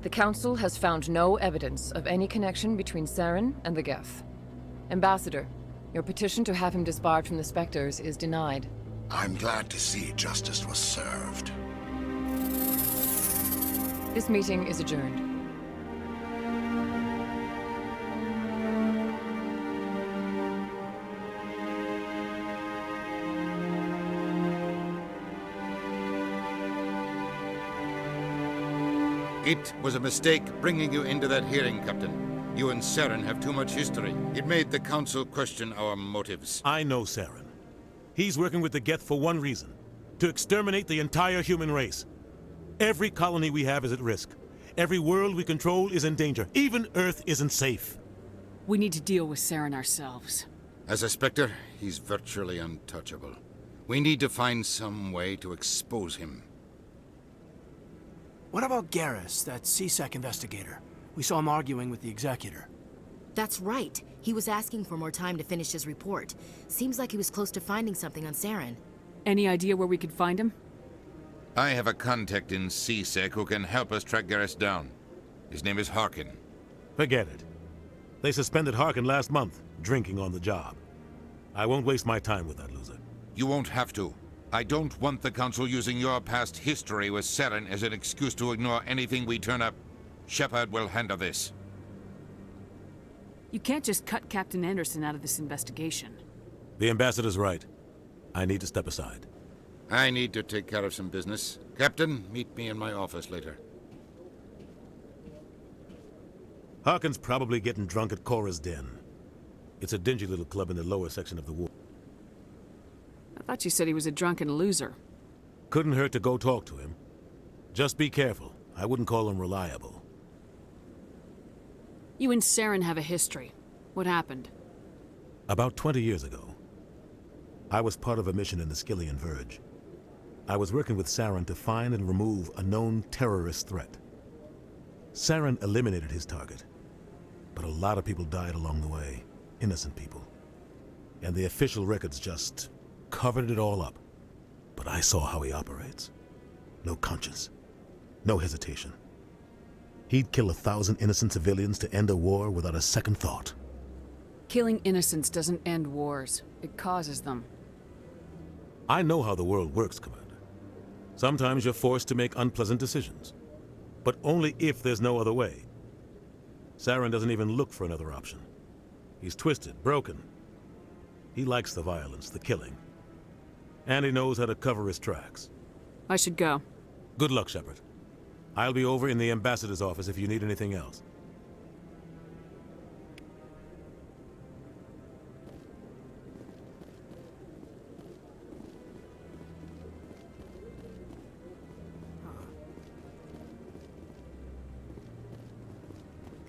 The Council has found no evidence of any connection between Saren and the Geth. Ambassador, your petition to have him disbarred from the Spectres is denied. I'm glad to see justice was served. This meeting is adjourned. It was a mistake bringing you into that hearing, Captain. You and Saren have too much history. It made the Council question our motives. I know Saren. He's working with the Geth for one reason. To exterminate the entire human race. Every colony we have is at risk. Every world we control is in danger. Even Earth isn't safe. We need to deal with Saren ourselves. As a Spectre, he's virtually untouchable. We need to find some way to expose him. What about Garrus, that CSEC investigator? We saw him arguing with the Executor. That's right. He was asking for more time to finish his report. Seems like he was close to finding something on Saren. Any idea where we could find him? I have a contact in CSEC who can help us track Garrus down. His name is Harkin. Forget it. They suspended Harkin last month, drinking on the job. I won't waste my time with that loser. You won't have to. I don't want the Council using your past history with Saren as an excuse to ignore anything we turn up. Shepard will handle this. You can't just cut Captain Anderson out of this investigation. The Ambassador's right. I need to step aside. I need to take care of some business. Captain, meet me in my office later. Harkin's probably getting drunk at Cora's Den. It's a dingy little club in the lower section of the ward. I thought you said he was a drunken loser. Couldn't hurt to go talk to him. Just be careful. I wouldn't call him reliable. You and Saren have a history. What happened? About 20 years ago, I was part of a mission in the Skillian Verge. I was working with Saren to find and remove a known terrorist threat. Saren eliminated his target, but a lot of people died along the way. Innocent people. And the official records just covered it all up. But I saw how he operates. No conscience. No hesitation. He'd kill 1,000 innocent civilians to end a war without a second thought. Killing innocents doesn't end wars. It causes them. I know how the world works, Commander. Sometimes you're forced to make unpleasant decisions. But only if there's no other way. Saren doesn't even look for another option. He's twisted, broken. He likes the violence, the killing. And he knows how to cover his tracks. I should go. Good luck, Shepard. I'll be over in the Ambassador's office if you need anything else.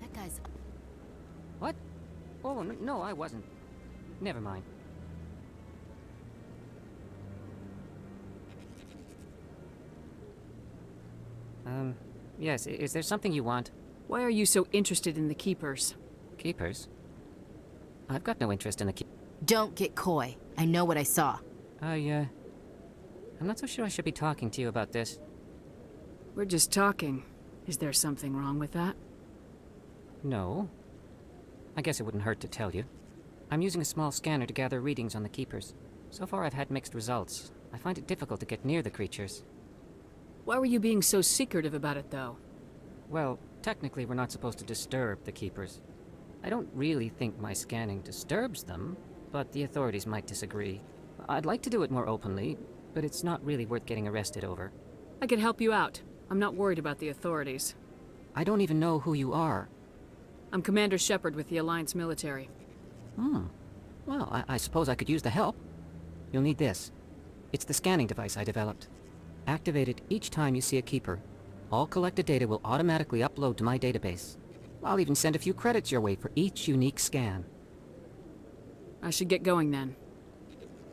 That guy's... What? Oh, no, I wasn't. Never mind. Yes, is there something you want? Why are you so interested in the Keepers? Keepers? I've got no interest in the Don't get coy. I know what I saw. I'm not so sure I should be talking to you about this. We're just talking. Is there something wrong with that? No. I guess it wouldn't hurt to tell you. I'm using a small scanner to gather readings on the Keepers. So far I've had mixed results. I find it difficult to get near the creatures. Why were you being so secretive about it, though? Well, technically we're not supposed to disturb the Keepers. I don't really think my scanning disturbs them, but the authorities might disagree. I'd like to do it more openly, but it's not really worth getting arrested over. I can help you out. I'm not worried about the authorities. I don't even know who you are. I'm Commander Shepard with the Alliance military. Well, I suppose I could use the help. You'll need this. It's the scanning device I developed. Activate it each time you see a Keeper. All collected data will automatically upload to my database. I'll even send a few credits your way for each unique scan. I should get going then.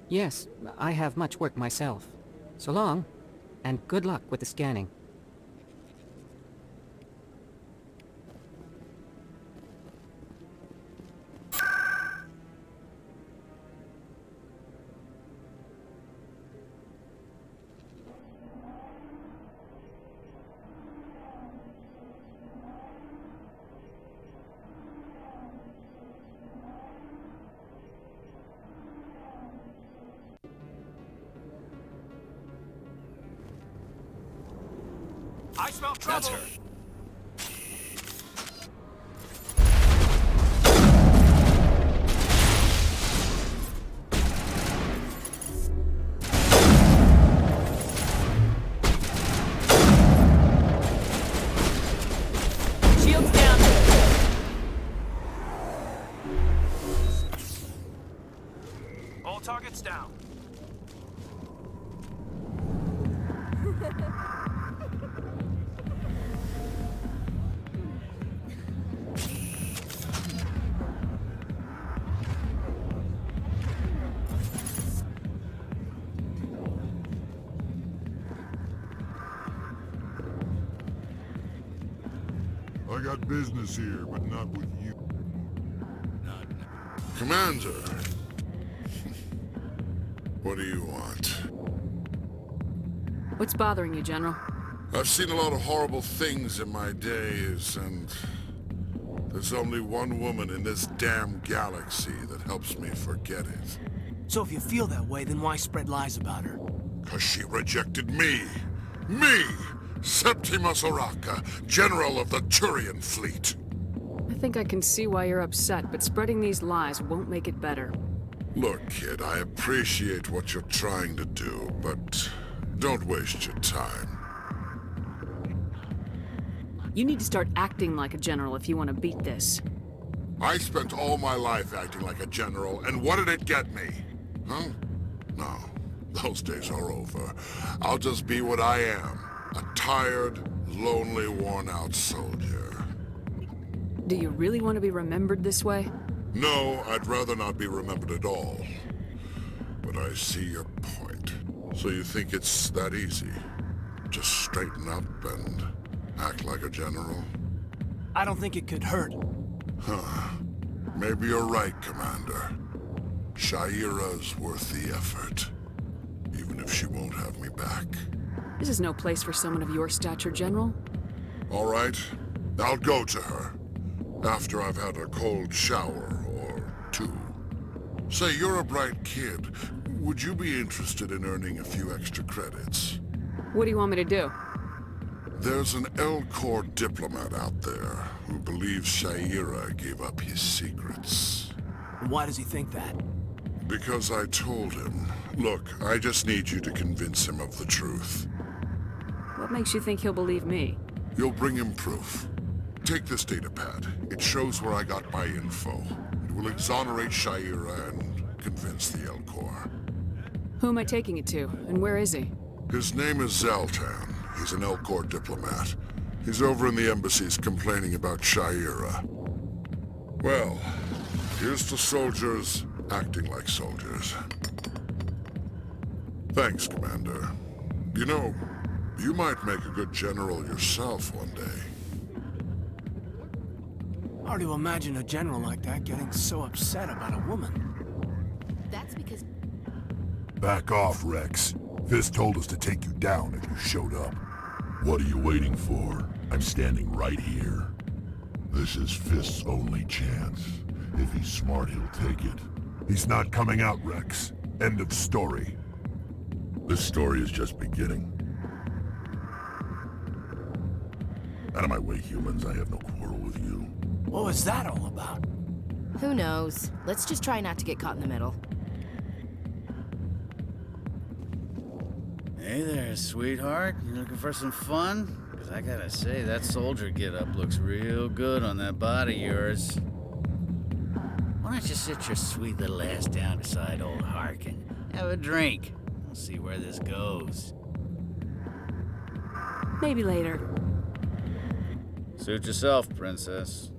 Yes, I have much work myself. So long, and good luck with the scanning. I smell trouble! That's her. Shields down! All targets down. I got business here, but not with you. Commander! What do you want? What's bothering you, General? I've seen a lot of horrible things in my days, and there's only one woman in this damn galaxy that helps me forget it. So if you feel that way, then why spread lies about her? 'Cause she rejected me! Me! Septimus Oraka, General of the Turian Fleet! I think I can see why you're upset, but spreading these lies won't make it better. Look, kid, I appreciate what you're trying to do, but don't waste your time. You need to start acting like a general if you want to beat this. I spent all my life acting like a general, and what did it get me? Huh? No, those days are over. I'll just be what I am. A tired, lonely, worn-out soldier. Do you really want to be remembered this way? No, I'd rather not be remembered at all. But I see your point. So you think it's that easy? Just straighten up and act like a general? I don't think it could hurt. Huh. Maybe you're right, Commander. Shaira's worth the effort. Even if she won't have me back. This is no place for someone of your stature, General. All right. I'll go to her. After I've had a cold shower or two. Say, you're a bright kid. Would you be interested in earning a few extra credits? What do you want me to do? There's an L-Corps diplomat out there who believes Shaira gave up his secrets. Why does he think that? Because I told him. Look, I just need you to convince him of the truth. What makes you think he'll believe me? You'll bring him proof. Take this datapad. It shows where I got my info. It will exonerate Shaira and convince the L-Corps. Who am I taking it to, and where is he? His name is Zaltan. He's an L-Corps diplomat. He's over in the embassies complaining about Shaira. Well, here's to soldiers acting like soldiers. Thanks, Commander. You know, you might make a good general yourself one day. Hard to imagine a general like that getting so upset about a woman. That's because... Back off, Rex. Fist told us to take you down if you showed up. What are you waiting for? I'm standing right here. This is Fist's only chance. If he's smart, he'll take it. He's not coming out, Rex. End of story. This story is just beginning. Out of my way, humans. I have no quarrel with you. What was that all about? Who knows? Let's just try not to get caught in the middle. Hey there, sweetheart. You looking for some fun? Because I gotta say, that soldier get-up looks real good on that body of yours. Why don't you sit your sweet little ass down beside old Harkin? Have a drink. We'll see where this goes. Maybe later. Suit yourself, princess.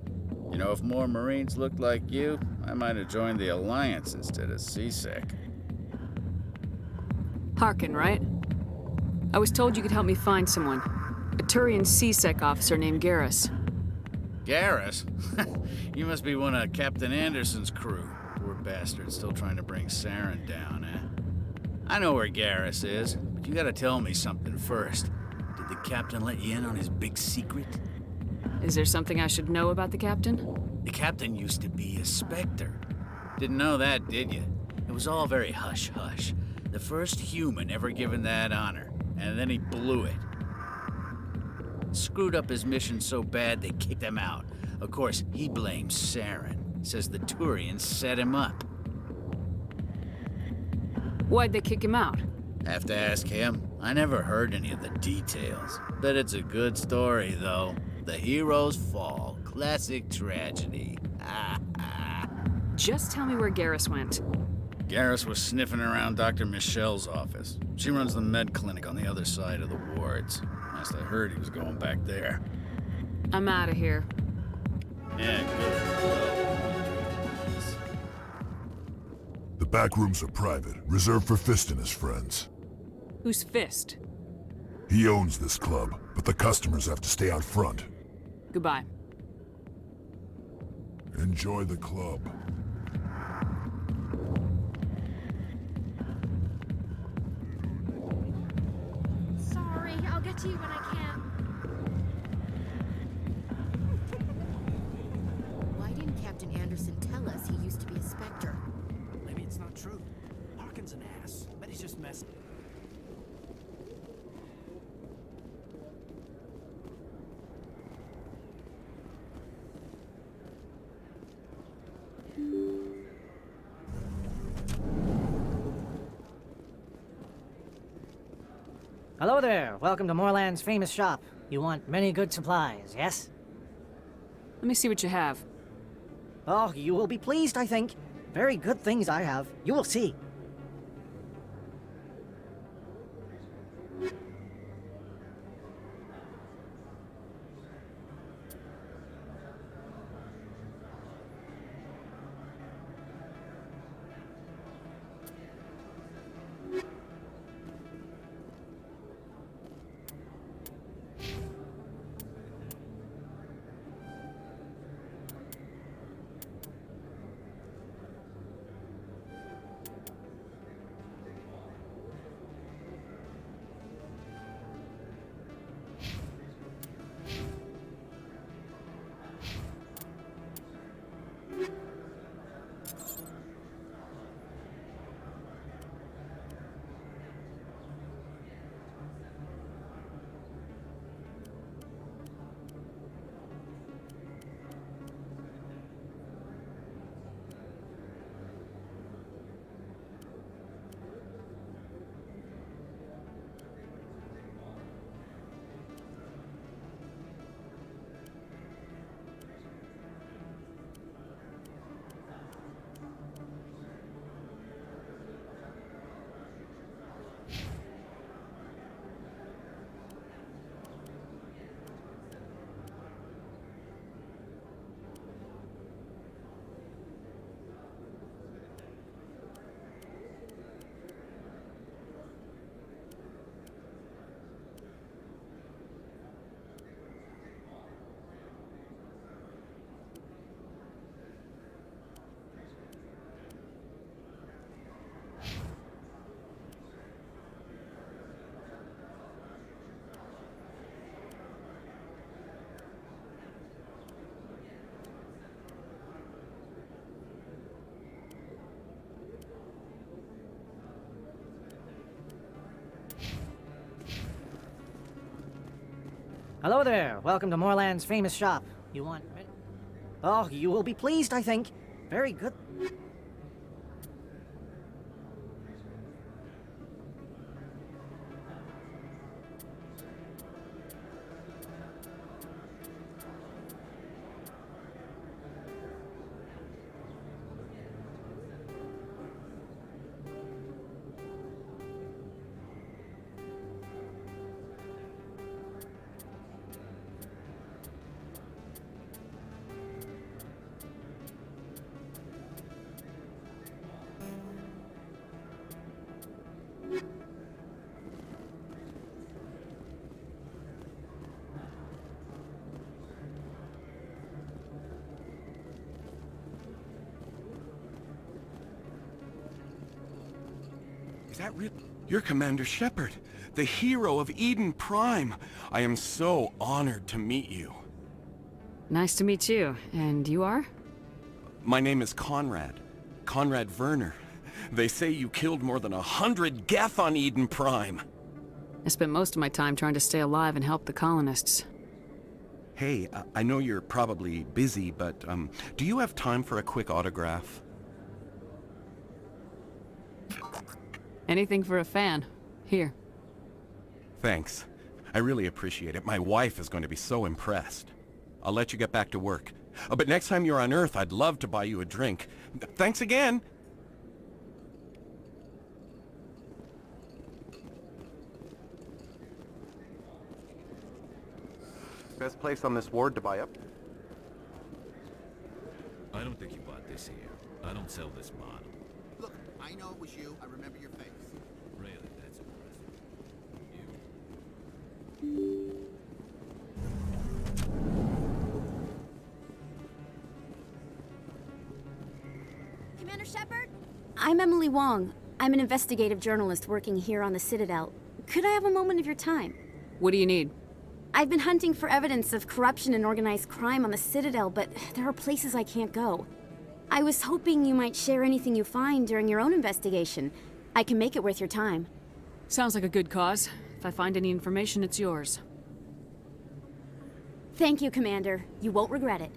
You know, if more Marines looked like you, I might have joined the Alliance instead of CSEC. Harkin, right? I was told you could help me find someone. A Turian CSEC officer named Garrus. Garrus? You must be one of Captain Anderson's crew. Poor bastard, still trying to bring Saren down, eh? I know where Garrus is, but you gotta tell me something first. Did the captain let you in on his big secret? Is there something I should know about the captain? The captain used to be a Spectre. Didn't know that, did you? It was all very hush-hush. The first human ever given that honor, and then he blew it. Screwed up his mission so bad they kicked him out. Of course, he blames Saren. Says the Turians set him up. Why'd they kick him out? Have to ask him. I never heard any of the details. Bet it's a good story, though. The heroes fall. Classic tragedy. Just tell me where Garrus went. Garrus was sniffing around Dr. Michelle's office. She runs the med clinic on the other side of the wards. Last I heard, he was going back there. I'm out of here. Yeah, good. The back rooms are private, reserved for Fist and his friends. Who's Fist? He owns this club, but the customers have to stay out front. Goodbye. Enjoy the club. Sorry, I'll get to you when I can. Why didn't Captain Anderson tell us he used to be a Spectre? Maybe it's not true. Harkin's an ass. Bet he's just messing. Hello there. Welcome to Moorland's famous shop. You want many good supplies, yes? Let me see what you have. Oh, you will be pleased, I think. Very good things I have. You will see. Hello there. Welcome to Moorland's famous shop. You want... Oh, you will be pleased, I think. Very good. Is that real? You're Commander Shepard, the hero of Eden Prime. I am so honored to meet you. Nice to meet you. And you are? My name is Conrad. Conrad Werner. They say you killed more than 100 Geth on Eden Prime. I spent most of my time trying to stay alive and help the colonists. Hey, I know you're probably busy, but do you have time for a quick autograph? Anything for a fan. Here. Thanks. I really appreciate it. My wife is going to be so impressed. I'll let you get back to work. But next time you're on Earth, I'd love to buy you a drink. Thanks again! Best place on this ward to buy up? I don't think you bought this here. I don't sell this model. Look, I know it was you. I remember your face. Really, that's impressive. Commander Shepard? I'm Emily Wong. I'm an investigative journalist working here on the Citadel. Could I have a moment of your time? What do you need? I've been hunting for evidence of corruption and organized crime on the Citadel, but there are places I can't go. I was hoping you might share anything you find during your own investigation. I can make it worth your time. Sounds like a good cause. If I find any information, it's yours. Thank you, Commander. You won't regret it.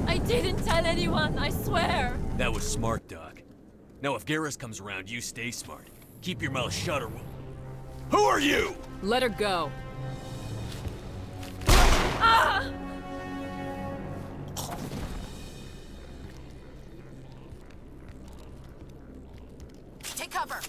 I didn't tell anyone, I swear! That was smart, Doc. Now if Garrus comes around, you stay smart. Keep your mouth shut or we'll... Who are you? Let her go. Ah! Take cover!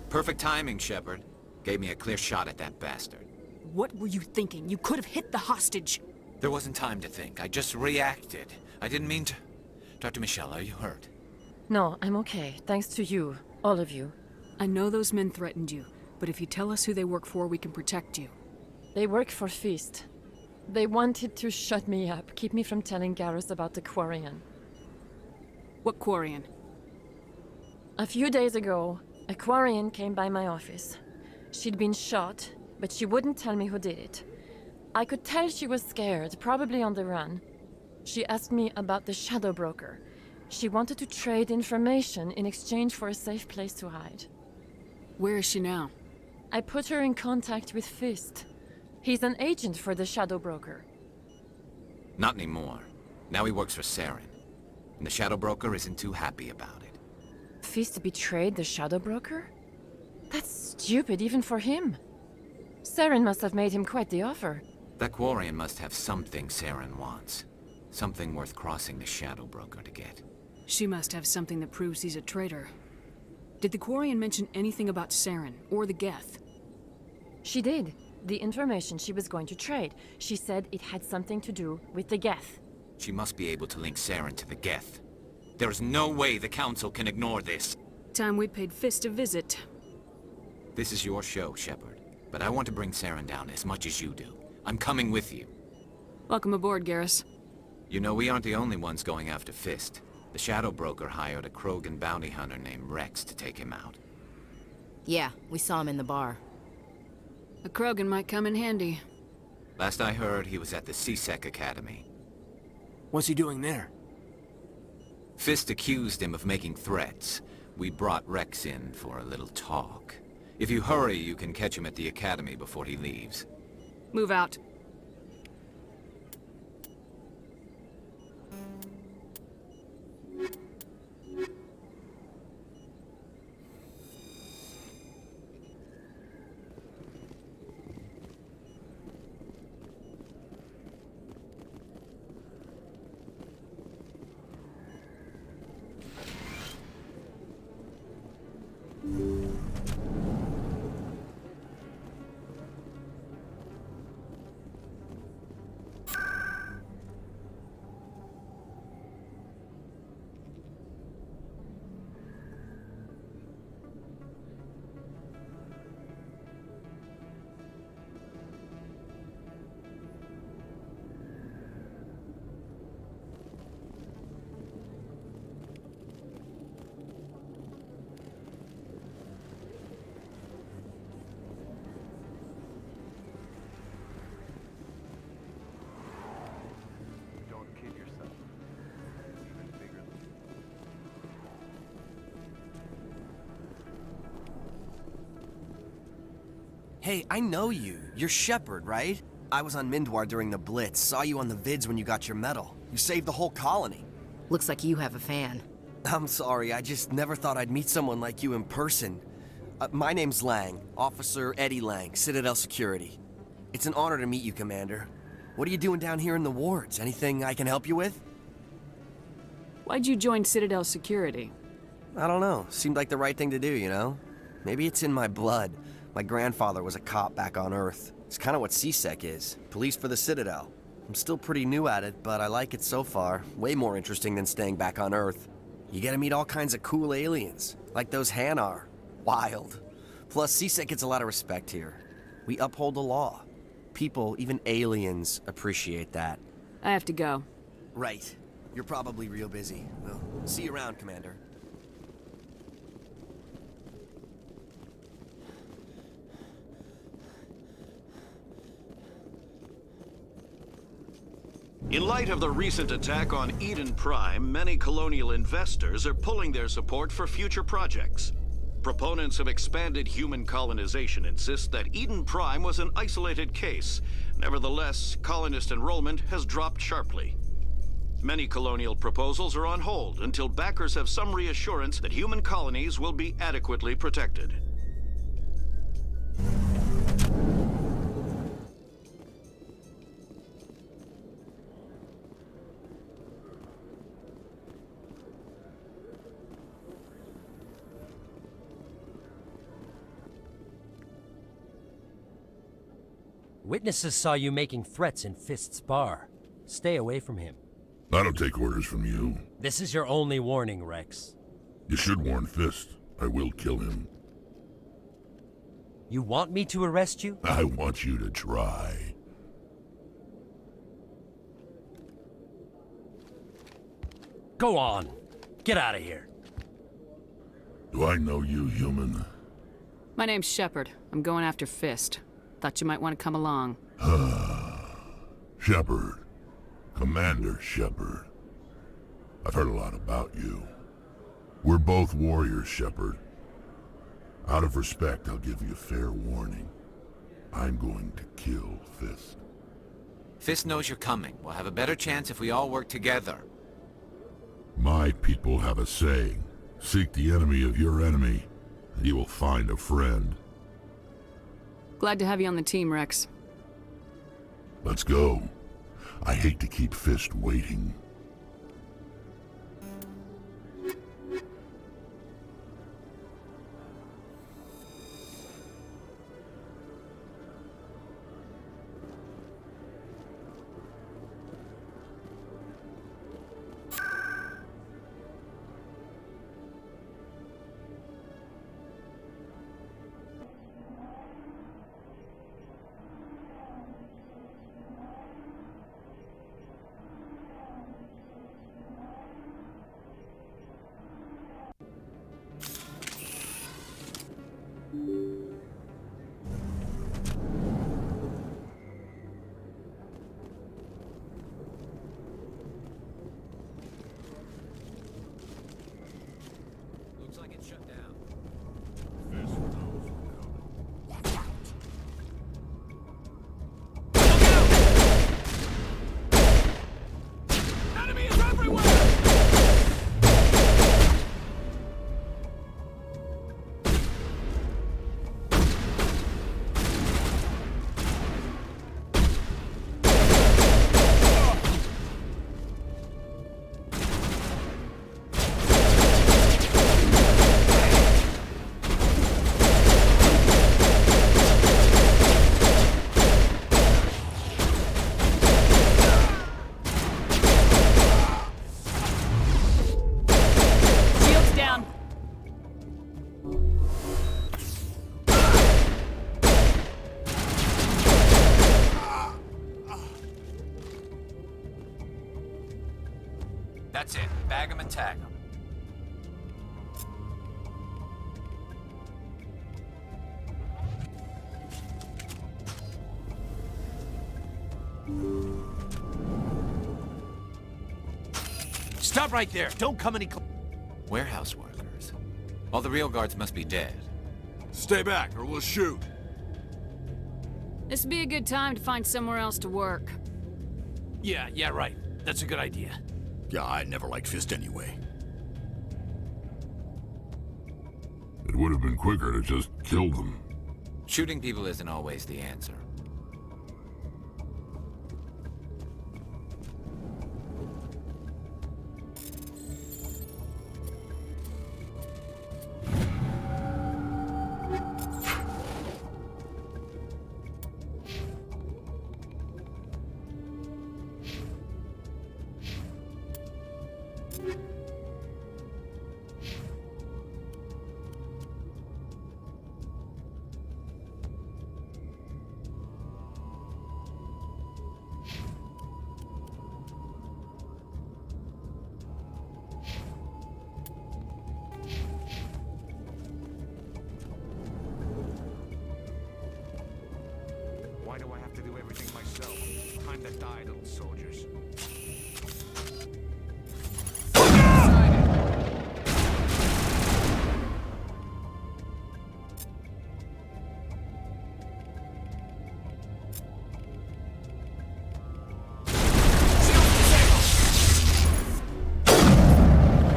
Perfect timing, Shepard. Gave me a clear shot at that bastard. What were you thinking? You could have hit the hostage. There wasn't time to think. I just reacted. I didn't mean to... Dr. Michelle, are you hurt? No, I'm okay. Thanks to you. All of you. I know those men threatened you, but if you tell us who they work for, we can protect you. They work for Feast. They wanted to shut me up, keep me from telling Garrus about the Quarian. What Quarian? A few days ago, a Quarian came by my office. She'd been shot, but she wouldn't tell me who did it. I could tell she was scared, probably on the run. She asked me about the Shadow Broker. She wanted to trade information in exchange for a safe place to hide. Where is she now? I put her in contact with Fist. He's an agent for the Shadow Broker. Not anymore. Now he works for Saren. And the Shadow Broker isn't too happy about it. Fist betrayed the Shadow Broker? That's stupid even for him. Saren must have made him quite the offer. That Quarian must have something Saren wants. Something worth crossing the Shadow Broker to get. She must have something that proves he's a traitor. Did the Quarian mention anything about Saren, or the Geth? She did. The information she was going to trade. She said it had something to do with the Geth. She must be able to link Saren to the Geth. There's no way the Council can ignore this. Time we paid Fist a visit. This is your show, Shepard. But I want to bring Saren down as much as you do. I'm coming with you. Welcome aboard, Garrus. You know, we aren't the only ones going after Fist. The Shadow Broker hired a Krogan bounty hunter named Rex to take him out. Yeah, we saw him in the bar. A Krogan might come in handy. Last I heard, he was at the C-Sec Academy. What's he doing there? Fist accused him of making threats. We brought Rex in for a little talk. If you hurry, you can catch him at the Academy before he leaves. Move out. Hey, I know you. You're Shepard, right? I was on Mindwar during the Blitz. Saw you on the vids when you got your medal. You saved the whole colony. Looks like you have a fan. I'm sorry, I just never thought I'd meet someone like you in person. My name's Lang, Officer Eddie Lang, Citadel Security. It's an honor to meet you, Commander. What are you doing down here in the wards? Anything I can help you with? Why'd you join Citadel Security? I don't know. Seemed like the right thing to do, you know? Maybe it's in my blood. My grandfather was a cop back on Earth. It's kind of what C-Sec is. Police for the Citadel. I'm still pretty new at it, but I like it so far. Way more interesting than staying back on Earth. You get to meet all kinds of cool aliens, like those Hanar. Wild. Plus, C-Sec gets a lot of respect here. We uphold the law. People, even aliens, appreciate that. I have to go. Right. You're probably real busy. Well, see you around, Commander. In light of the recent attack on Eden Prime, many colonial investors are pulling their support for future projects. Proponents of expanded human colonization insist that Eden Prime was an isolated case. Nevertheless, colonist enrollment has dropped sharply. Many colonial proposals are on hold until backers have some reassurance that human colonies will be adequately protected. Witnesses saw you making threats in Fist's bar. Stay away from him. I don't take orders from you. This is your only warning, Rex. You should warn Fist. I will kill him. You want me to arrest you? I want you to try. Go on. Get out of here. Do I know you, human? My name's Shepard. I'm going after Fist. Thought you might want to come along. Shepard. Commander Shepard. I've heard a lot about you. We're both warriors, Shepard. Out of respect, I'll give you a fair warning. I'm going to kill Fist. Fist knows you're coming. We'll have a better chance if we all work together. My people have a saying. Seek the enemy of your enemy, and you will find a friend. Glad to have you on the team, Rex. Let's go. I hate to keep Fist waiting. That's it. Bag 'em and tag 'em. Stop right there. Don't come any closer. Warehouse workers. All the real guards must be dead. Stay back, or we'll shoot. This would be a good time to find somewhere else to work. Yeah, right. That's a good idea. Yeah, I never liked Fist anyway. It would have been quicker to just kill them. Shooting people isn't always the answer. Why do I have to do everything myself? Time to die, little soldiers.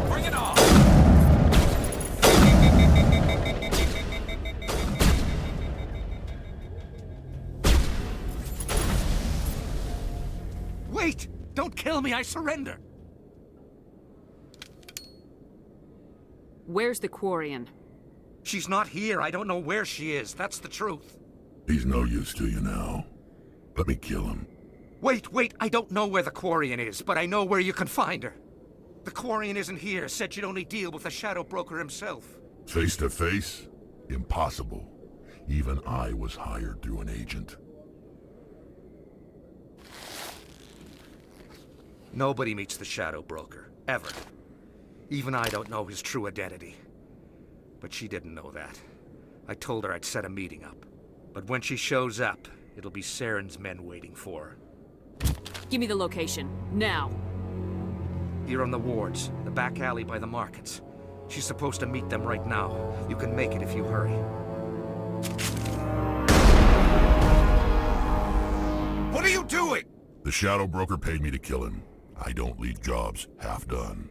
Bring it on! Wait! Don't kill me, I surrender! Where's the Quarian? She's not here, I don't know where she is, that's the truth. He's no use to you now. Let me kill him. Wait, I don't know where the Quarian is, but I know where you can find her. The Quarian isn't here, said she'd only deal with the Shadow Broker himself. Face to face? Impossible. Even I was hired through an agent. Nobody meets the Shadow Broker, ever. Even I don't know his true identity. But she didn't know that. I told her I'd set a meeting up. But when she shows up, it'll be Saren's men waiting for her. Give me the location, now. Here on the wards, the back alley by the markets. She's supposed to meet them right now. You can make it if you hurry. What are you doing? The Shadow Broker paid me to kill him. I don't leave jobs half done.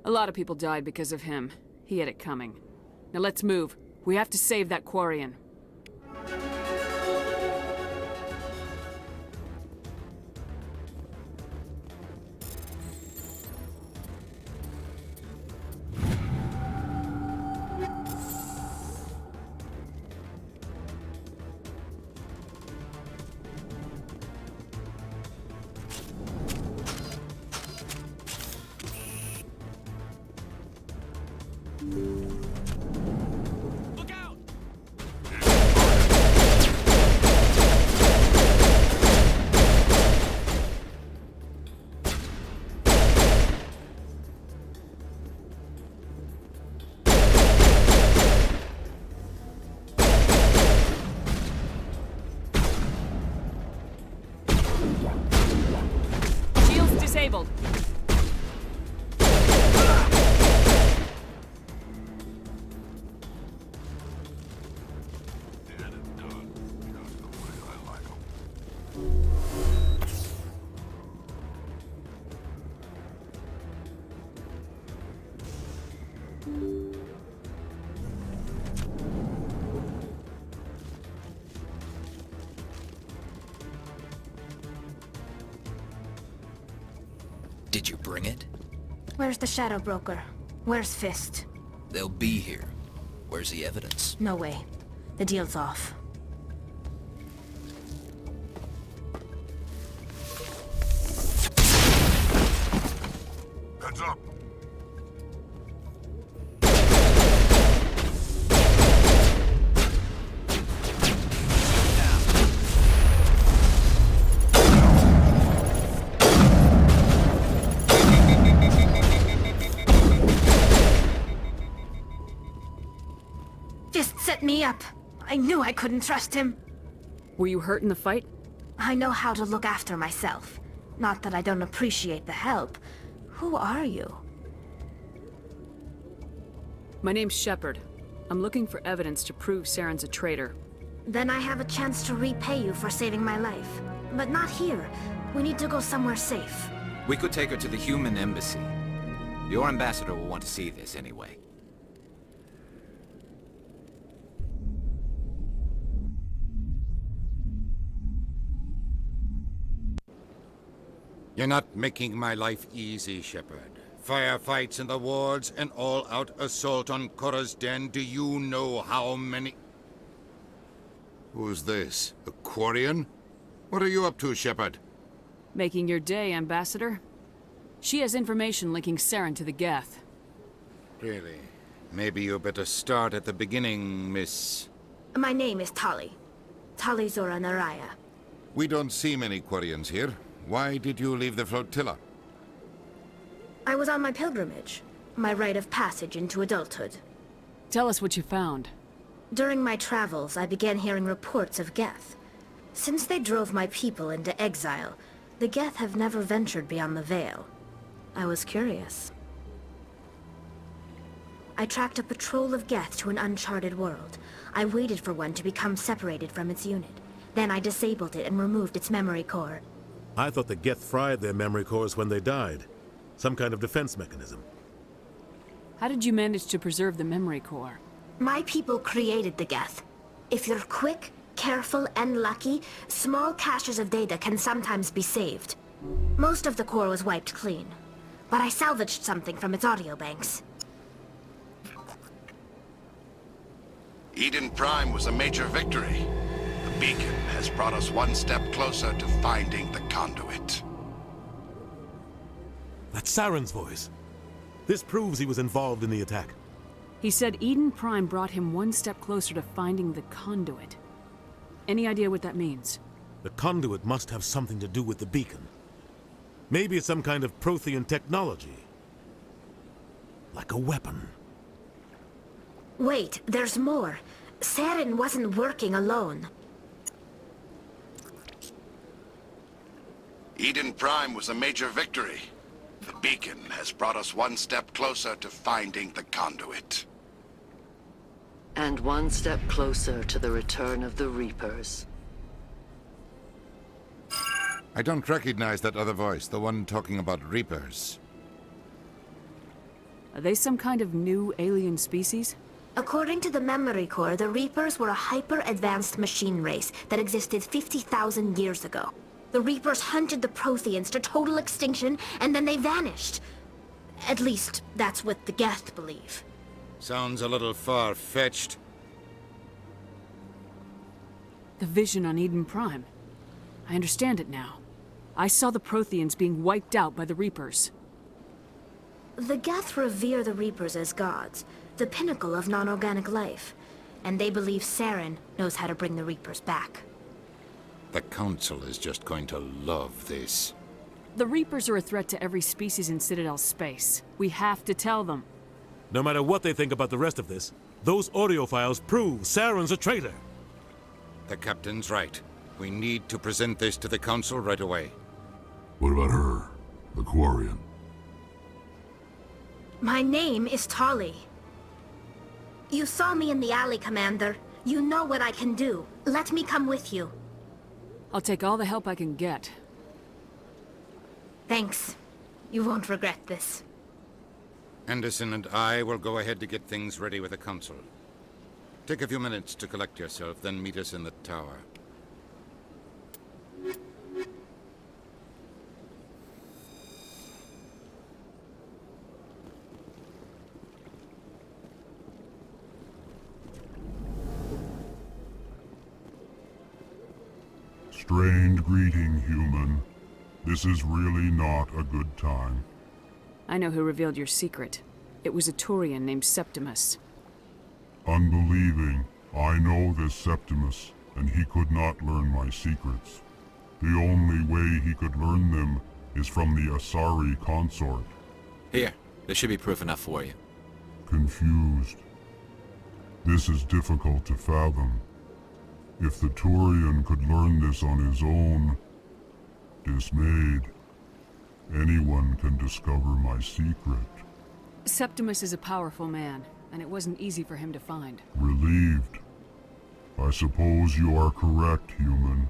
A lot of people died because of him. He had it coming. Now let's move. We have to save that Quarian. Look out! Shields disabled. Did you bring it? Where's the Shadow Broker? Where's Fist? They'll be here. Where's the evidence? No way. The deal's off. Heads up! Fist set me up. I knew I couldn't trust him. Were you hurt in the fight? I know how to look after myself. Not that I don't appreciate the help. Who are you? My name's Shepard. I'm looking for evidence to prove Saren's a traitor. Then I have a chance to repay you for saving my life. But not here. We need to go somewhere safe. We could take her to the human embassy. Your ambassador will want to see this anyway. You're not making my life easy, Shepard. Firefights in the wards, an all-out assault on Korra's den. Do you know how many... Who's this? A Quarian? What are you up to, Shepard? Making your day, Ambassador. She has information linking Saren to the Geth. Really? Maybe you better start at the beginning, Miss... My name is Tali. Tali Zora Naraya. We don't see many Quarians here. Why did you leave the flotilla? I was on my pilgrimage. My rite of passage into adulthood. Tell us what you found. During my travels, I began hearing reports of Geth. Since they drove my people into exile, the Geth have never ventured beyond the Veil. I was curious. I tracked a patrol of Geth to an uncharted world. I waited for one to become separated from its unit. Then I disabled it and removed its memory core. I thought the Geth fried their memory cores when they died. Some kind of defense mechanism. How did you manage to preserve the memory core? My people created the Geth. If you're quick, careful, and lucky, small caches of data can sometimes be saved. Most of the core was wiped clean, but I salvaged something from its audio banks. Eden Prime was a major victory. The beacon has brought us one step closer to finding the conduit. That's Saren's voice. This proves he was involved in the attack. He said Eden Prime brought him one step closer to finding the conduit. Any idea what that means? The conduit must have something to do with the beacon. Maybe it's some kind of Prothean technology. Like a weapon. Wait, there's more. Saren wasn't working alone. Eden Prime was a major victory. The beacon has brought us one step closer to finding the conduit. And one step closer to the return of the Reapers. I don't recognize that other voice, the one talking about Reapers. Are they some kind of new alien species? According to the memory core, the Reapers were a hyper-advanced machine race that existed 50,000 years ago. The Reapers hunted the Protheans to total extinction, and then they vanished. At least, that's what the Geth believe. Sounds a little far-fetched. The vision on Eden Prime. I understand it now. I saw the Protheans being wiped out by the Reapers. The Geth revere the Reapers as gods, the pinnacle of non-organic life. And they believe Saren knows how to bring the Reapers back. The Council is just going to love this. The Reapers are a threat to every species in Citadel space. We have to tell them. No matter what they think about the rest of this, those audio files prove Saren's a traitor. The Captain's right. We need to present this to the Council right away. What about her? The Quarian? My name is Tali. You saw me in the alley, Commander. You know what I can do. Let me come with you. I'll take all the help I can get. Thanks. You won't regret this. Anderson and I will go ahead to get things ready with the Council. Take a few minutes to collect yourself, then meet us in the tower. Strained greeting, human. This is really not a good time. I know who revealed your secret. It was a Turian named Septimus. Unbelieving, I know this Septimus, and he could not learn my secrets. The only way he could learn them is from the Asari consort. Here, this should be proof enough for you. Confused. This is difficult to fathom. If the Turian could learn this on his own, dismayed, anyone can discover my secret. Septimus is a powerful man, and it wasn't easy for him to find. Relieved. I suppose you are correct, human.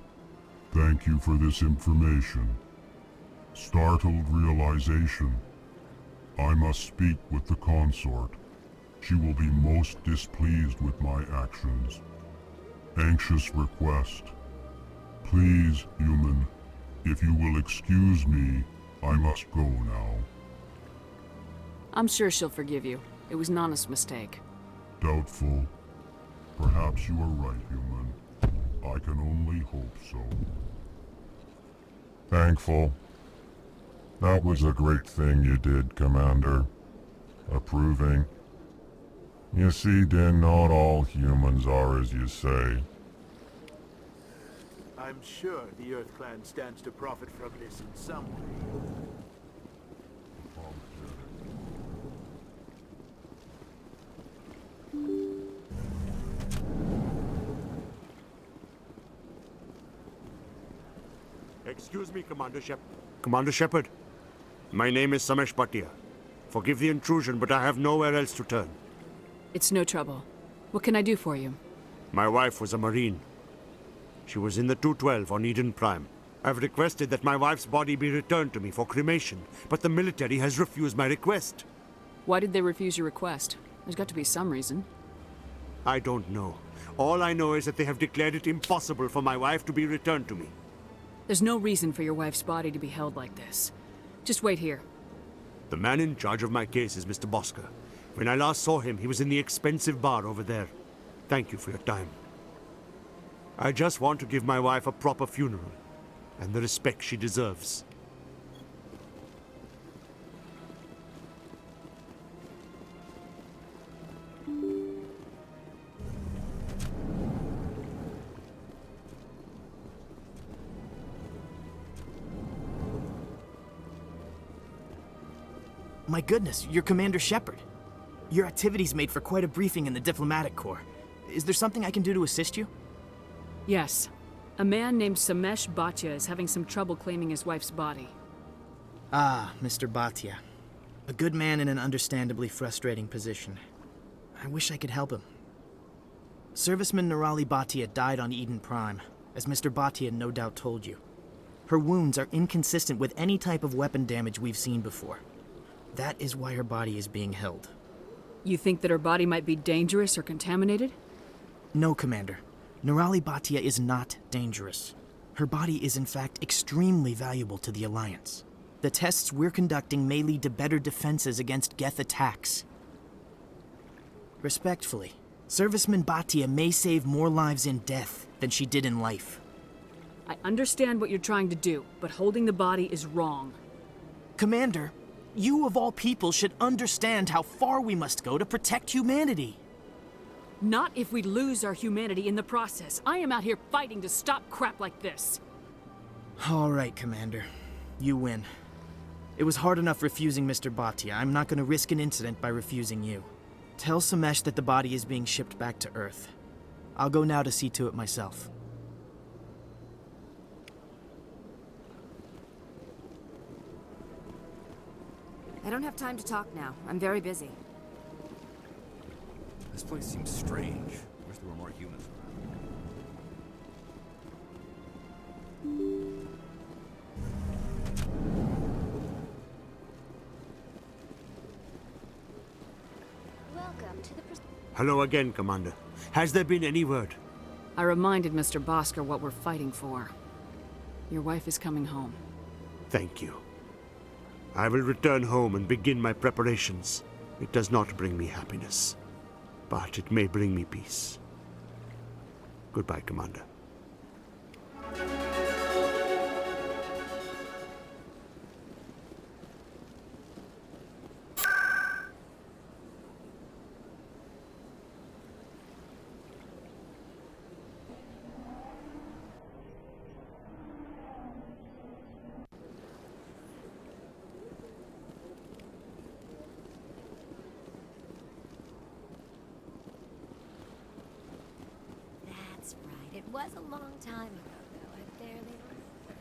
Thank you for this information. Startled realization. I must speak with the consort. She will be most displeased with my actions. Anxious request. Please, human, if you will excuse me, I must go now. I'm sure she'll forgive you. It was an honest mistake. Doubtful. Perhaps you are right, human. I can only hope so. Thankful. That was a great thing you did, Commander. Approving. You see, Din, not all humans are as you say. I'm sure the Earth Clan stands to profit from this in some way. Excuse me, Commander Shepard. My name is Samesh Bhatia. Forgive the intrusion, but I have nowhere else to turn. It's no trouble. What can I do for you? My wife was a Marine. She was in the 212 on Eden Prime. I've requested that my wife's body be returned to me for cremation, but the military has refused my request. Why did they refuse your request? There's got to be some reason. I don't know. All I know is that they have declared it impossible for my wife to be returned to me. There's no reason for your wife's body to be held like this. Just wait here. The man in charge of my case is Mr. Bosker. When I last saw him, he was in the expensive bar over there. Thank you for your time. I just want to give my wife a proper funeral, and the respect she deserves. My goodness, you're Commander Shepard. Your activities made for quite a briefing in the Diplomatic Corps. Is there something I can do to assist you? Yes. A man named Samesh Bhatia is having some trouble claiming his wife's body. Ah, Mr. Bhatia. A good man in an understandably frustrating position. I wish I could help him. Serviceman Nirali Bhatia died on Eden Prime, as Mr. Bhatia no doubt told you. Her wounds are inconsistent with any type of weapon damage we've seen before. That is why her body is being held. You think that her body might be dangerous or contaminated? No, Commander. Nirali Bhatia is not dangerous. Her body is in fact extremely valuable to the Alliance. The tests we're conducting may lead to better defenses against Geth attacks. Respectfully, Serviceman Bhatia may save more lives in death than she did in life. I understand what you're trying to do, but holding the body is wrong. Commander, you of all people should understand how far we must go to protect humanity. Not if we lose our humanity in the process. I am out here fighting to stop crap like this. All right, Commander. You win. It was hard enough refusing Mr. Bhatia. I'm not going to risk an incident by refusing you. Tell Samesh that the body is being shipped back to Earth. I'll go now to see to it myself. I don't have time to talk now. I'm very busy. This place seems strange. Wish there were more humans Welcome to the... Hello again, Commander. Has there been any word? I reminded Mr. Bosker what we're fighting for. Your wife is coming home. Thank you. I will return home and begin my preparations. It does not bring me happiness, but it may bring me peace. Goodbye, Commander. That's right. It was a long time ago, though. I barely remember.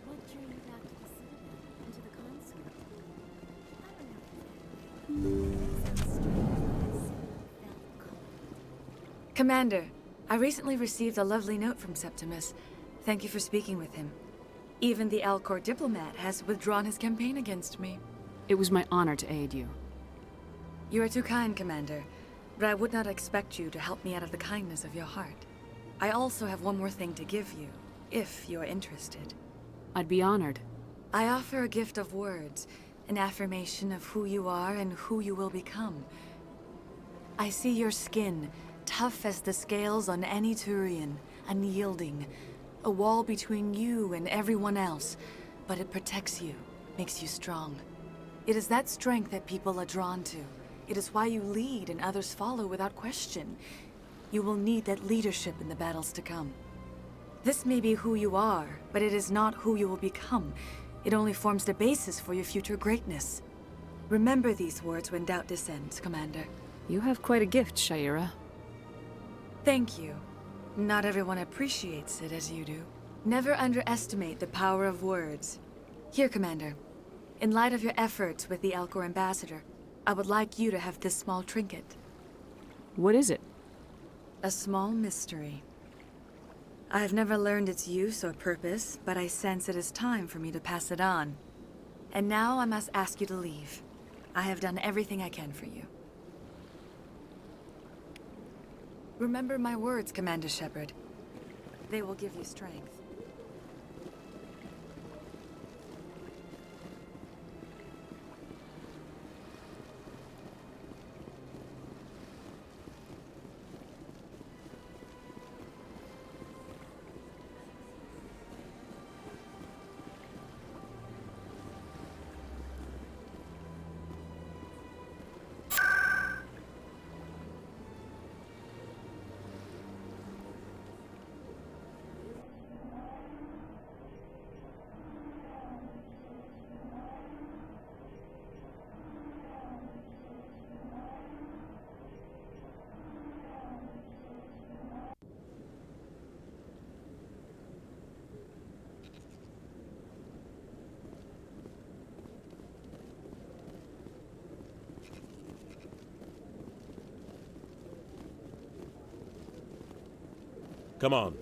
What drew you back to the Citadel and to the consulate? I don't know. It sounds strange, but I felt cold. Commander, I recently received a lovely note from Septimus. Thank you for speaking with him. Even the Alcor diplomat has withdrawn his campaign against me. It was my honor to aid you. You are too kind, Commander, but I would not expect you to help me out of the kindness of your heart. I also have one more thing to give you, if you are interested. I'd be honored. I offer a gift of words, an affirmation of who you are and who you will become. I see your skin, tough as the scales on any Turian, unyielding, a wall between you and everyone else, but it protects you, makes you strong. It is that strength that people are drawn to. It is why you lead and others follow without question. You will need that leadership in the battles to come. This may be who you are, but it is not who you will become. It only forms the basis for your future greatness. Remember these words when doubt descends, Commander. You have quite a gift, Shaira. Thank you. Not everyone appreciates it as you do. Never underestimate the power of words. Here, Commander. In light of your efforts with the Alcor ambassador, I would like you to have this small trinket. What is it? A small mystery. I have never learned its use or purpose, but I sense it is time for me to pass it on. And now I must ask you to leave. I have done everything I can for you. Remember my words, Commander Shepard. They will give you strength. Come on.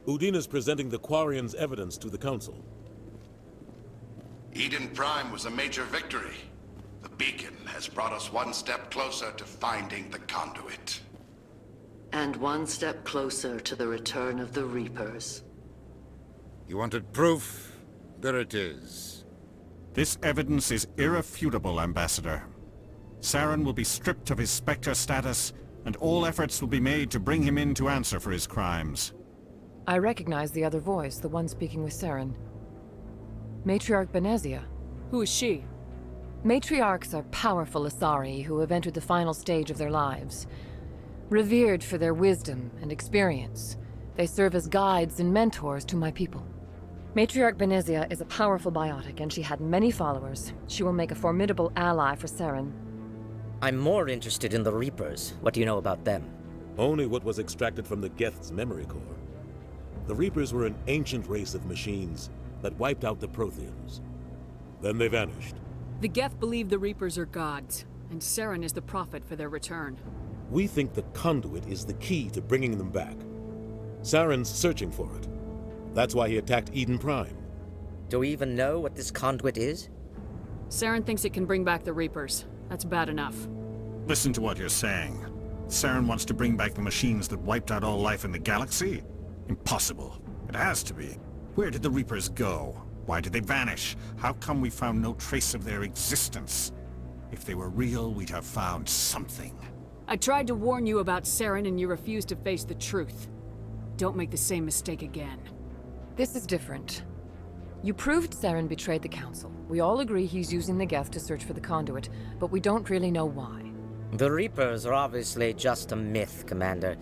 Udina's presenting the Quarian's evidence to the Council. Eden Prime was a major victory. The beacon has brought us one step closer to finding the conduit. And one step closer to the return of the Reapers. You wanted proof? There it is. This evidence is irrefutable, Ambassador. Saren will be stripped of his Spectre status, and all efforts will be made to bring him in to answer for his crimes. I recognize the other voice, the one speaking with Saren. Matriarch Benezia. Who is she? Matriarchs are powerful Asari who have entered the final stage of their lives. Revered for their wisdom and experience, they serve as guides and mentors to my people. Matriarch Benezia is a powerful biotic, and she had many followers. She will make a formidable ally for Saren. I'm more interested in the Reapers. What do you know about them? Only what was extracted from the Geth's memory core. The Reapers were an ancient race of machines that wiped out the Protheans. Then they vanished. The Geth believe the Reapers are gods, and Saren is the prophet for their return. We think the conduit is the key to bringing them back. Saren's searching for it. That's why he attacked Eden Prime. Do we even know what this conduit is? Saren thinks it can bring back the Reapers. That's bad enough. Listen to what you're saying. Saren wants to bring back the machines that wiped out all life in the galaxy? Impossible. It has to be. Where did the Reapers go? Why did they vanish? How come we found no trace of their existence? If they were real, we'd have found something. I tried to warn you about Saren and you refused to face the truth. Don't make the same mistake again. This is different. You proved Saren betrayed the Council. We all agree he's using the Geth to search for the conduit, but we don't really know why. The Reapers are obviously just a myth, Commander.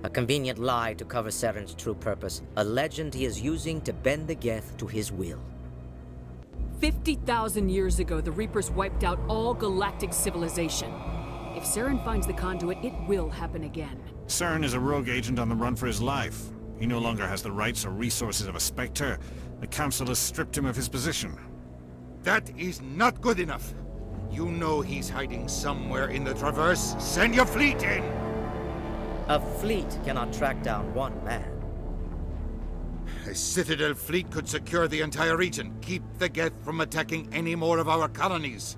A convenient lie to cover Saren's true purpose. A legend he is using to bend the Geth to his will. 50,000 years ago, the Reapers wiped out all galactic civilization. If Saren finds the conduit, it will happen again. Saren is a rogue agent on the run for his life. He no longer has the rights or resources of a Spectre. The Council has stripped him of his position. That is not good enough. You know he's hiding somewhere in the Traverse. Send your fleet in! A fleet cannot track down one man. A Citadel fleet could secure the entire region, keep the Geth from attacking any more of our colonies.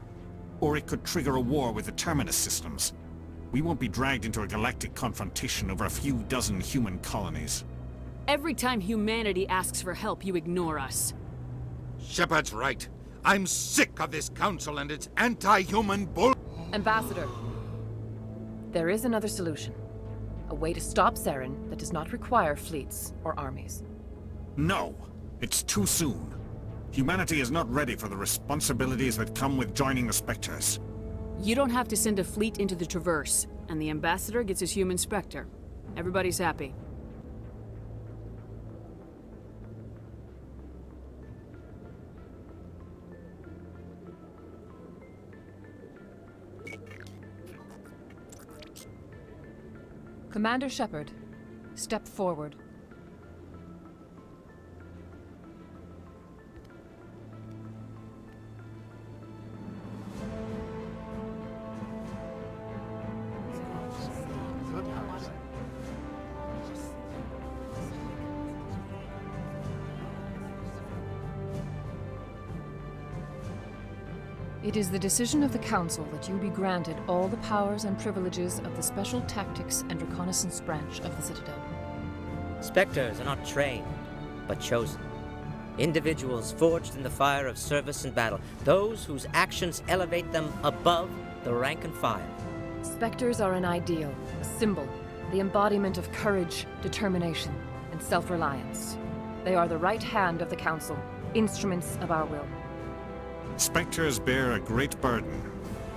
Or it could trigger a war with the Terminus systems. We won't be dragged into a galactic confrontation over a few dozen human colonies. Every time humanity asks for help, you ignore us. Shepard's right. I'm sick of this council and its anti-human bull... Ambassador, there is another solution. A way to stop Saren that does not require fleets or armies. No! It's too soon. Humanity is not ready for the responsibilities that come with joining the Spectres. You don't have to send a fleet into the Traverse, and the Ambassador gets his human Spectre. Everybody's happy. Commander Shepard, step forward. It is the decision of the Council that you be granted all the powers and privileges of the Special Tactics and Reconnaissance branch of the Citadel. Spectres are not trained, but chosen. Individuals forged in the fire of service and battle, those whose actions elevate them above the rank and file. Spectres are an ideal, a symbol, the embodiment of courage, determination, and self-reliance. They are the right hand of the Council, instruments of our will. Spectres bear a great burden.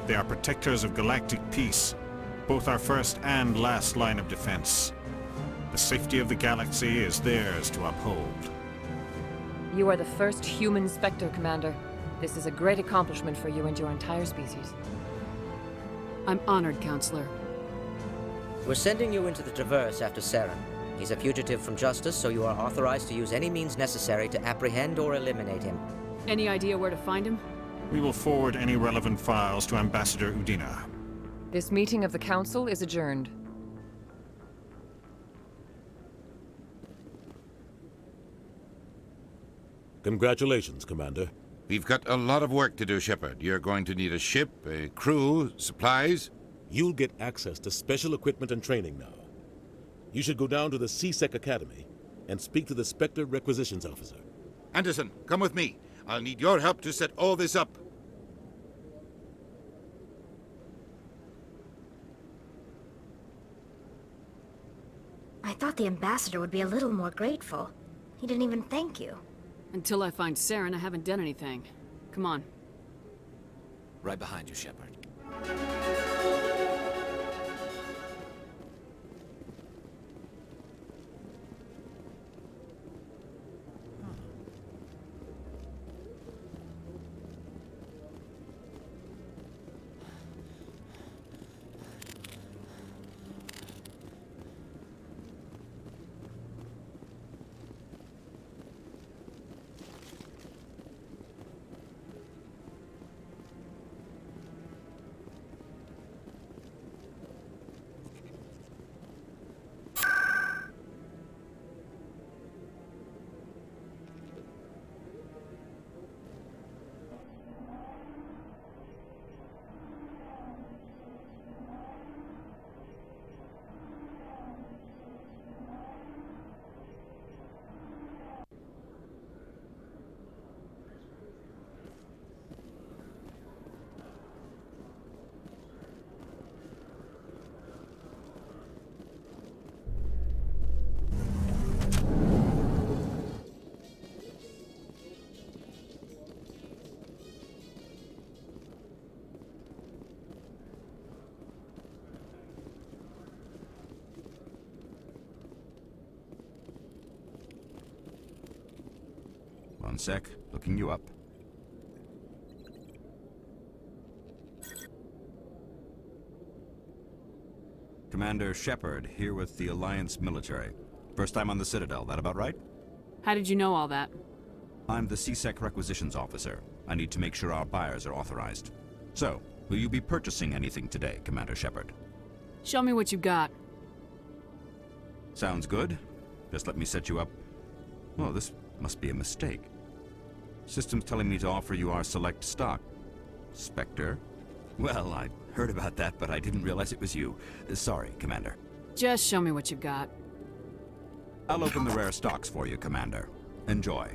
They are protectors of galactic peace, both our first and last line of defense. The safety of the galaxy is theirs to uphold. You are the first human Spectre, Commander. This is a great accomplishment for you and your entire species. I'm honored, Counselor. We're sending you into the Traverse after Saren. He's a fugitive from justice, so you are authorized to use any means necessary to apprehend or eliminate him. Any idea where to find him? We will forward any relevant files to Ambassador Udina. This meeting of the Council is adjourned. Congratulations, Commander. We've got a lot of work to do, Shepard. You're going to need a ship, a crew, supplies. You'll get access to special equipment and training now. You should go down to the C-Sec Academy and speak to the Spectre Requisitions Officer. Anderson, come with me. I'll need your help to set all this up. I thought the Ambassador would be a little more grateful. He didn't even thank you. Until I find Saren, I haven't done anything. Come on. Right behind you, Shepard. One sec, looking you up. Commander Shepard, here with the Alliance military. First time on the Citadel, that about right? How did you know all that? I'm the CSEC requisitions officer. I need to make sure our buyers are authorized. So, will you be purchasing anything today, Commander Shepard? Show me what you got. Sounds good. Just let me set you up. Oh, this must be a mistake. System's telling me to offer you our select stock. Spectre? Well, I heard about that, but I didn't realize it was you. Sorry, Commander. Just show me what you've got. I'll open the rare stocks for you, Commander. Enjoy.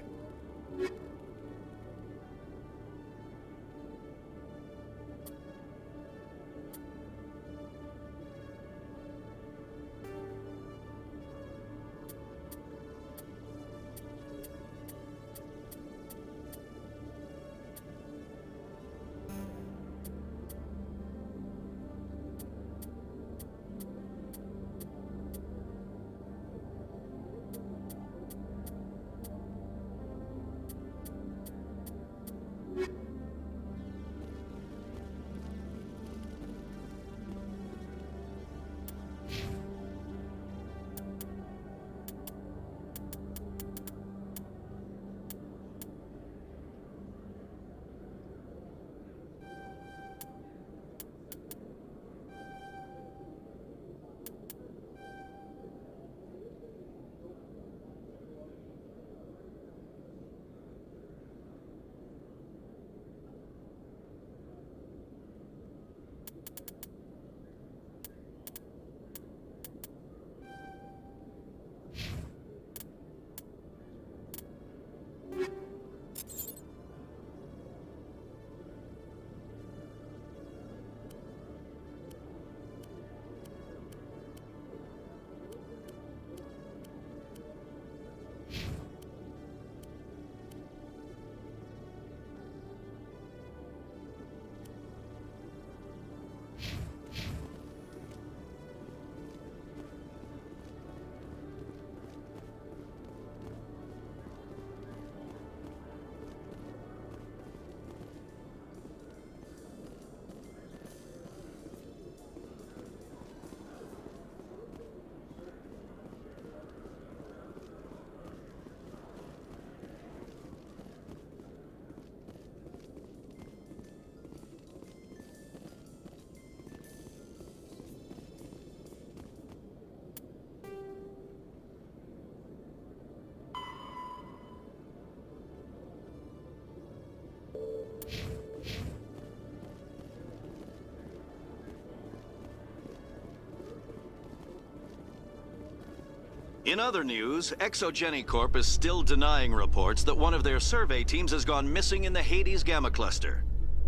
In other news, Exogeny Corp is still denying reports that one of their survey teams has gone missing in the Hades Gamma Cluster.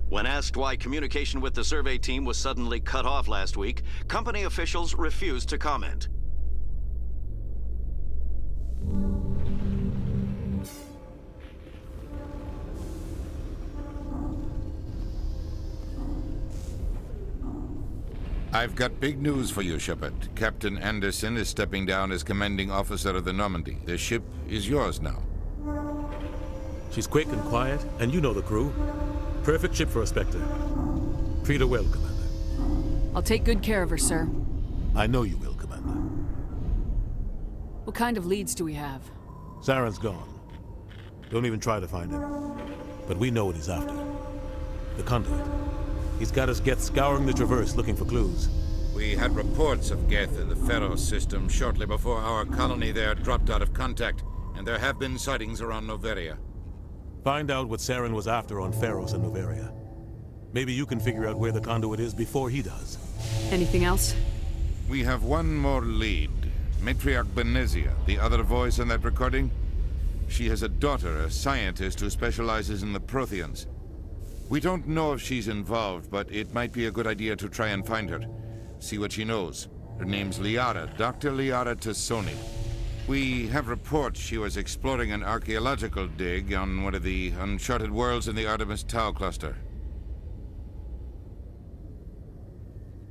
When asked why communication with the survey team was suddenly cut off last week, company officials refused to comment. I've got big news for you, Shepard. Captain Anderson is stepping down as commanding officer of the Normandy. The ship is yours now. She's quick and quiet, and you know the crew. Perfect ship for a Spectre. Treat her well, Commander. I'll take good care of her, sir. I know you will, Commander. What kind of leads do we have? Saren's gone. Don't even try to find him. But we know what he's after. The conduit. He's got us Geth scouring the Traverse looking for clues. We had reports of Geth in the Pharos system shortly before our colony there dropped out of contact, and there have been sightings around Noveria. Find out what Saren was after on Pharos and Noveria. Maybe you can figure out where the conduit is before he does. Anything else? We have one more lead. Matriarch Benezia, the other voice in that recording. She has a daughter, a scientist who specializes in the Protheans. We don't know if she's involved, but it might be a good idea to try and find her. See what she knows. Her name's Liara, Dr. Liara Tassoni. We have reports she was exploring an archaeological dig on one of the uncharted worlds in the Artemis Tau cluster.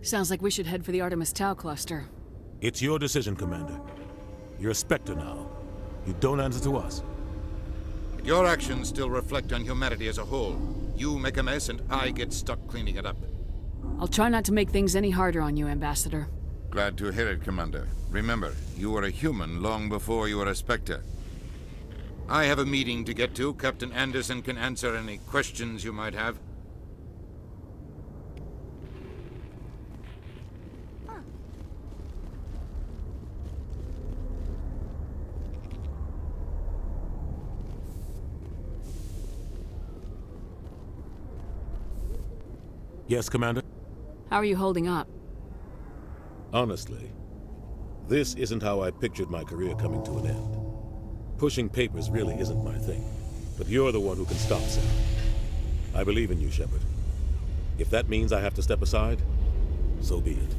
Sounds like we should head for the Artemis Tau cluster. It's your decision, Commander. You're a Spectre now. You don't answer to us. Your actions still reflect on humanity as a whole. You make a mess and I get stuck cleaning it up. I'll try not to make things any harder on you, Ambassador. Glad to hear it, Commander. Remember, you were a human long before you were a Spectre. I have a meeting to get to. Captain Anderson can answer any questions you might have. Yes, Commander? How are you holding up? Honestly, this isn't how I pictured my career coming to an end. Pushing papers really isn't my thing, but you're the one who can stop Sarah. I believe in you, Shepard. If that means I have to step aside, so be it.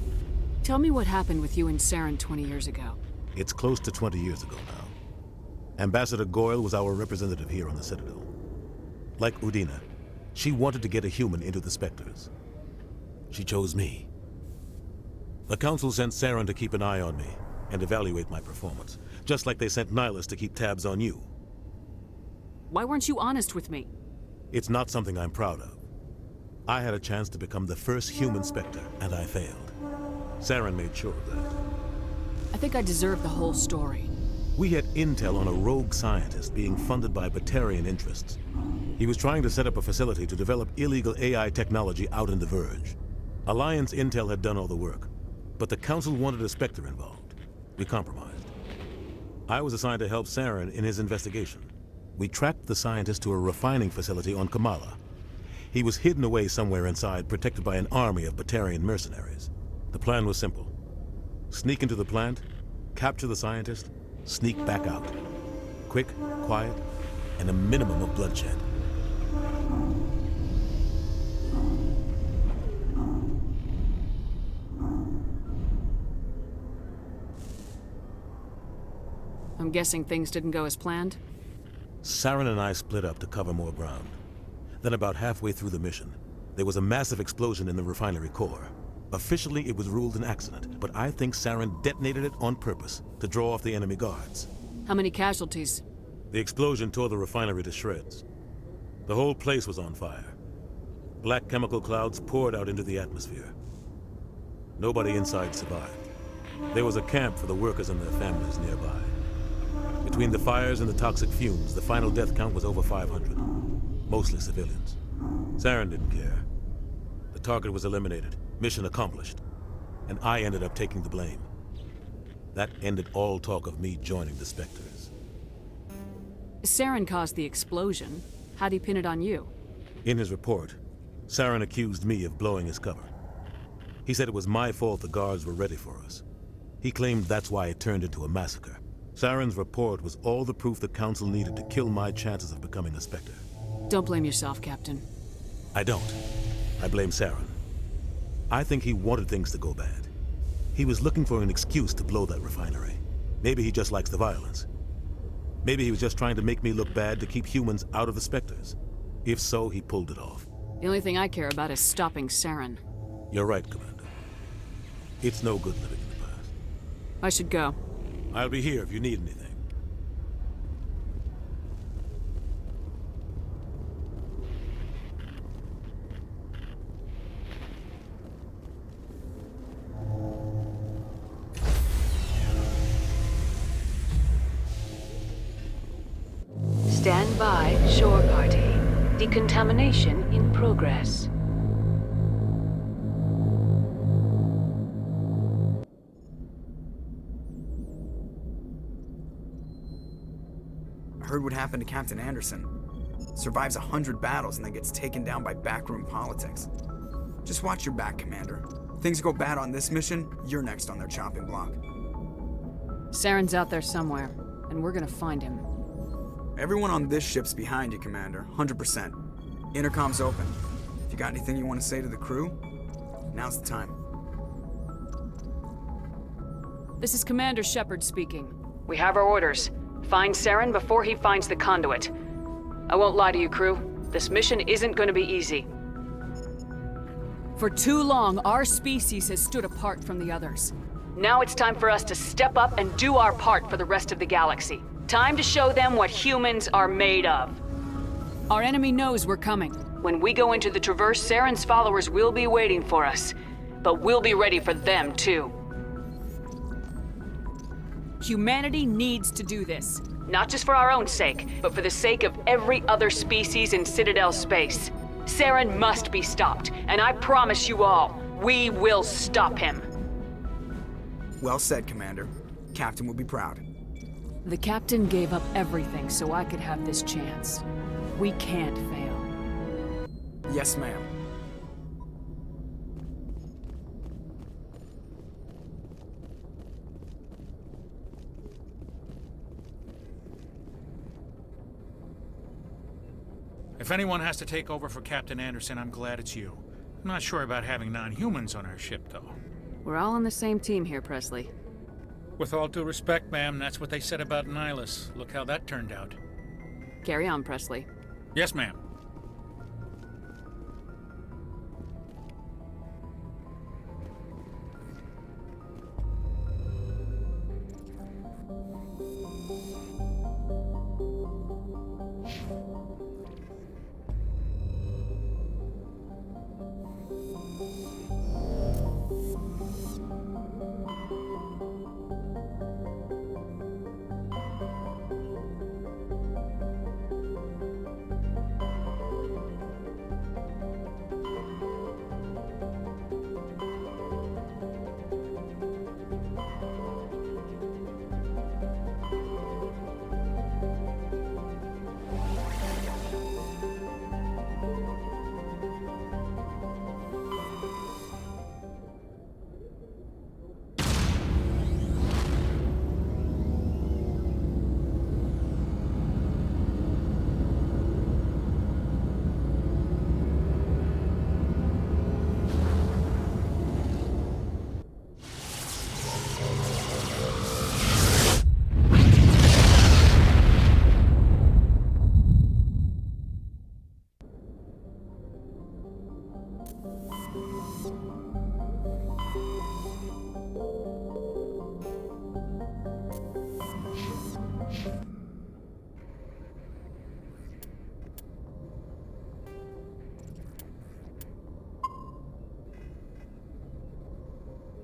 Tell me what happened with you and Saren 20 years ago. It's close to 20 years ago now. Ambassador Goyle was our representative here on the Citadel. Like Udina, she wanted to get a human into the Spectres. She chose me. The Council sent Saren to keep an eye on me and evaluate my performance, just like they sent Nihilus to keep tabs on you. Why weren't you honest with me? It's not something I'm proud of. I had a chance to become the first human Spectre, and I failed. Saren made sure of that. I think I deserve the whole story. We had intel on a rogue scientist being funded by batarian interests. He was trying to set up a facility to develop illegal AI technology out in the Verge. Alliance intel had done all the work, but the Council wanted a Spectre involved. We compromised. I was assigned to help Saren in his investigation. We tracked the scientist to a refining facility on Kamala. He was hidden away somewhere inside, protected by an army of batarian mercenaries. The plan was simple. Sneak into the plant, capture the scientist, sneak back out. Quick, quiet, and a minimum of bloodshed. I'm guessing things didn't go as planned? Saren and I split up to cover more ground. Then about halfway through the mission, there was a massive explosion in the refinery core. Officially, it was ruled an accident, but I think Saren detonated it on purpose to draw off the enemy guards. How many casualties? The explosion tore the refinery to shreds. The whole place was on fire. Black chemical clouds poured out into the atmosphere. Nobody inside survived. There was a camp for the workers and their families nearby. Between the fires and the toxic fumes, the final death count was over 500. Mostly civilians. Saren didn't care. The target was eliminated, mission accomplished, and I ended up taking the blame. That ended all talk of me joining the Spectres. Saren caused the explosion. How'd he pin it on you? In his report, Saren accused me of blowing his cover. He said it was my fault the guards were ready for us. He claimed that's why it turned into a massacre. Saren's report was all the proof the Council needed to kill my chances of becoming a Spectre. Don't blame yourself, Captain. I don't. I blame Saren. I think he wanted things to go bad. He was looking for an excuse to blow that refinery. Maybe he just likes the violence. Maybe he was just trying to make me look bad to keep humans out of the Spectres. If so, he pulled it off. The only thing I care about is stopping Saren. You're right, Commander. It's no good living in the past. I should go. I'll be here if you need anything. Stand by, shore party. Decontamination in progress. Heard what happened to Captain Anderson. Survives 100 battles and then gets taken down by backroom politics. Just watch your back, Commander. Things go bad on this mission, you're next on their chopping block. Saren's out there somewhere, and we're gonna find him. Everyone on this ship's behind you, Commander. 100%. Intercom's open. If you got anything you want to say to the crew, now's the time. This is Commander Shepard speaking. We have our orders. Find Saren before he finds the conduit. I won't lie to you, crew. This mission isn't going to be easy. For too long, our species has stood apart from the others. Now it's time for us to step up and do our part for the rest of the galaxy. Time to show them what humans are made of. Our enemy knows we're coming. When we go into the Traverse, Saren's followers will be waiting for us. But we'll be ready for them, too. Humanity needs to do this. Not just for our own sake, but for the sake of every other species in Citadel space. Saren must be stopped, and I promise you all, we will stop him. Well said, Commander. Captain will be proud. The Captain gave up everything so I could have this chance. We can't fail. Yes, ma'am. If anyone has to take over for Captain Anderson, I'm glad it's you. I'm not sure about having non-humans on our ship, though. We're all on the same team here, Presley. With all due respect, ma'am, that's what they said about Nihilus. Look how that turned out. Carry on, Presley. Yes, ma'am.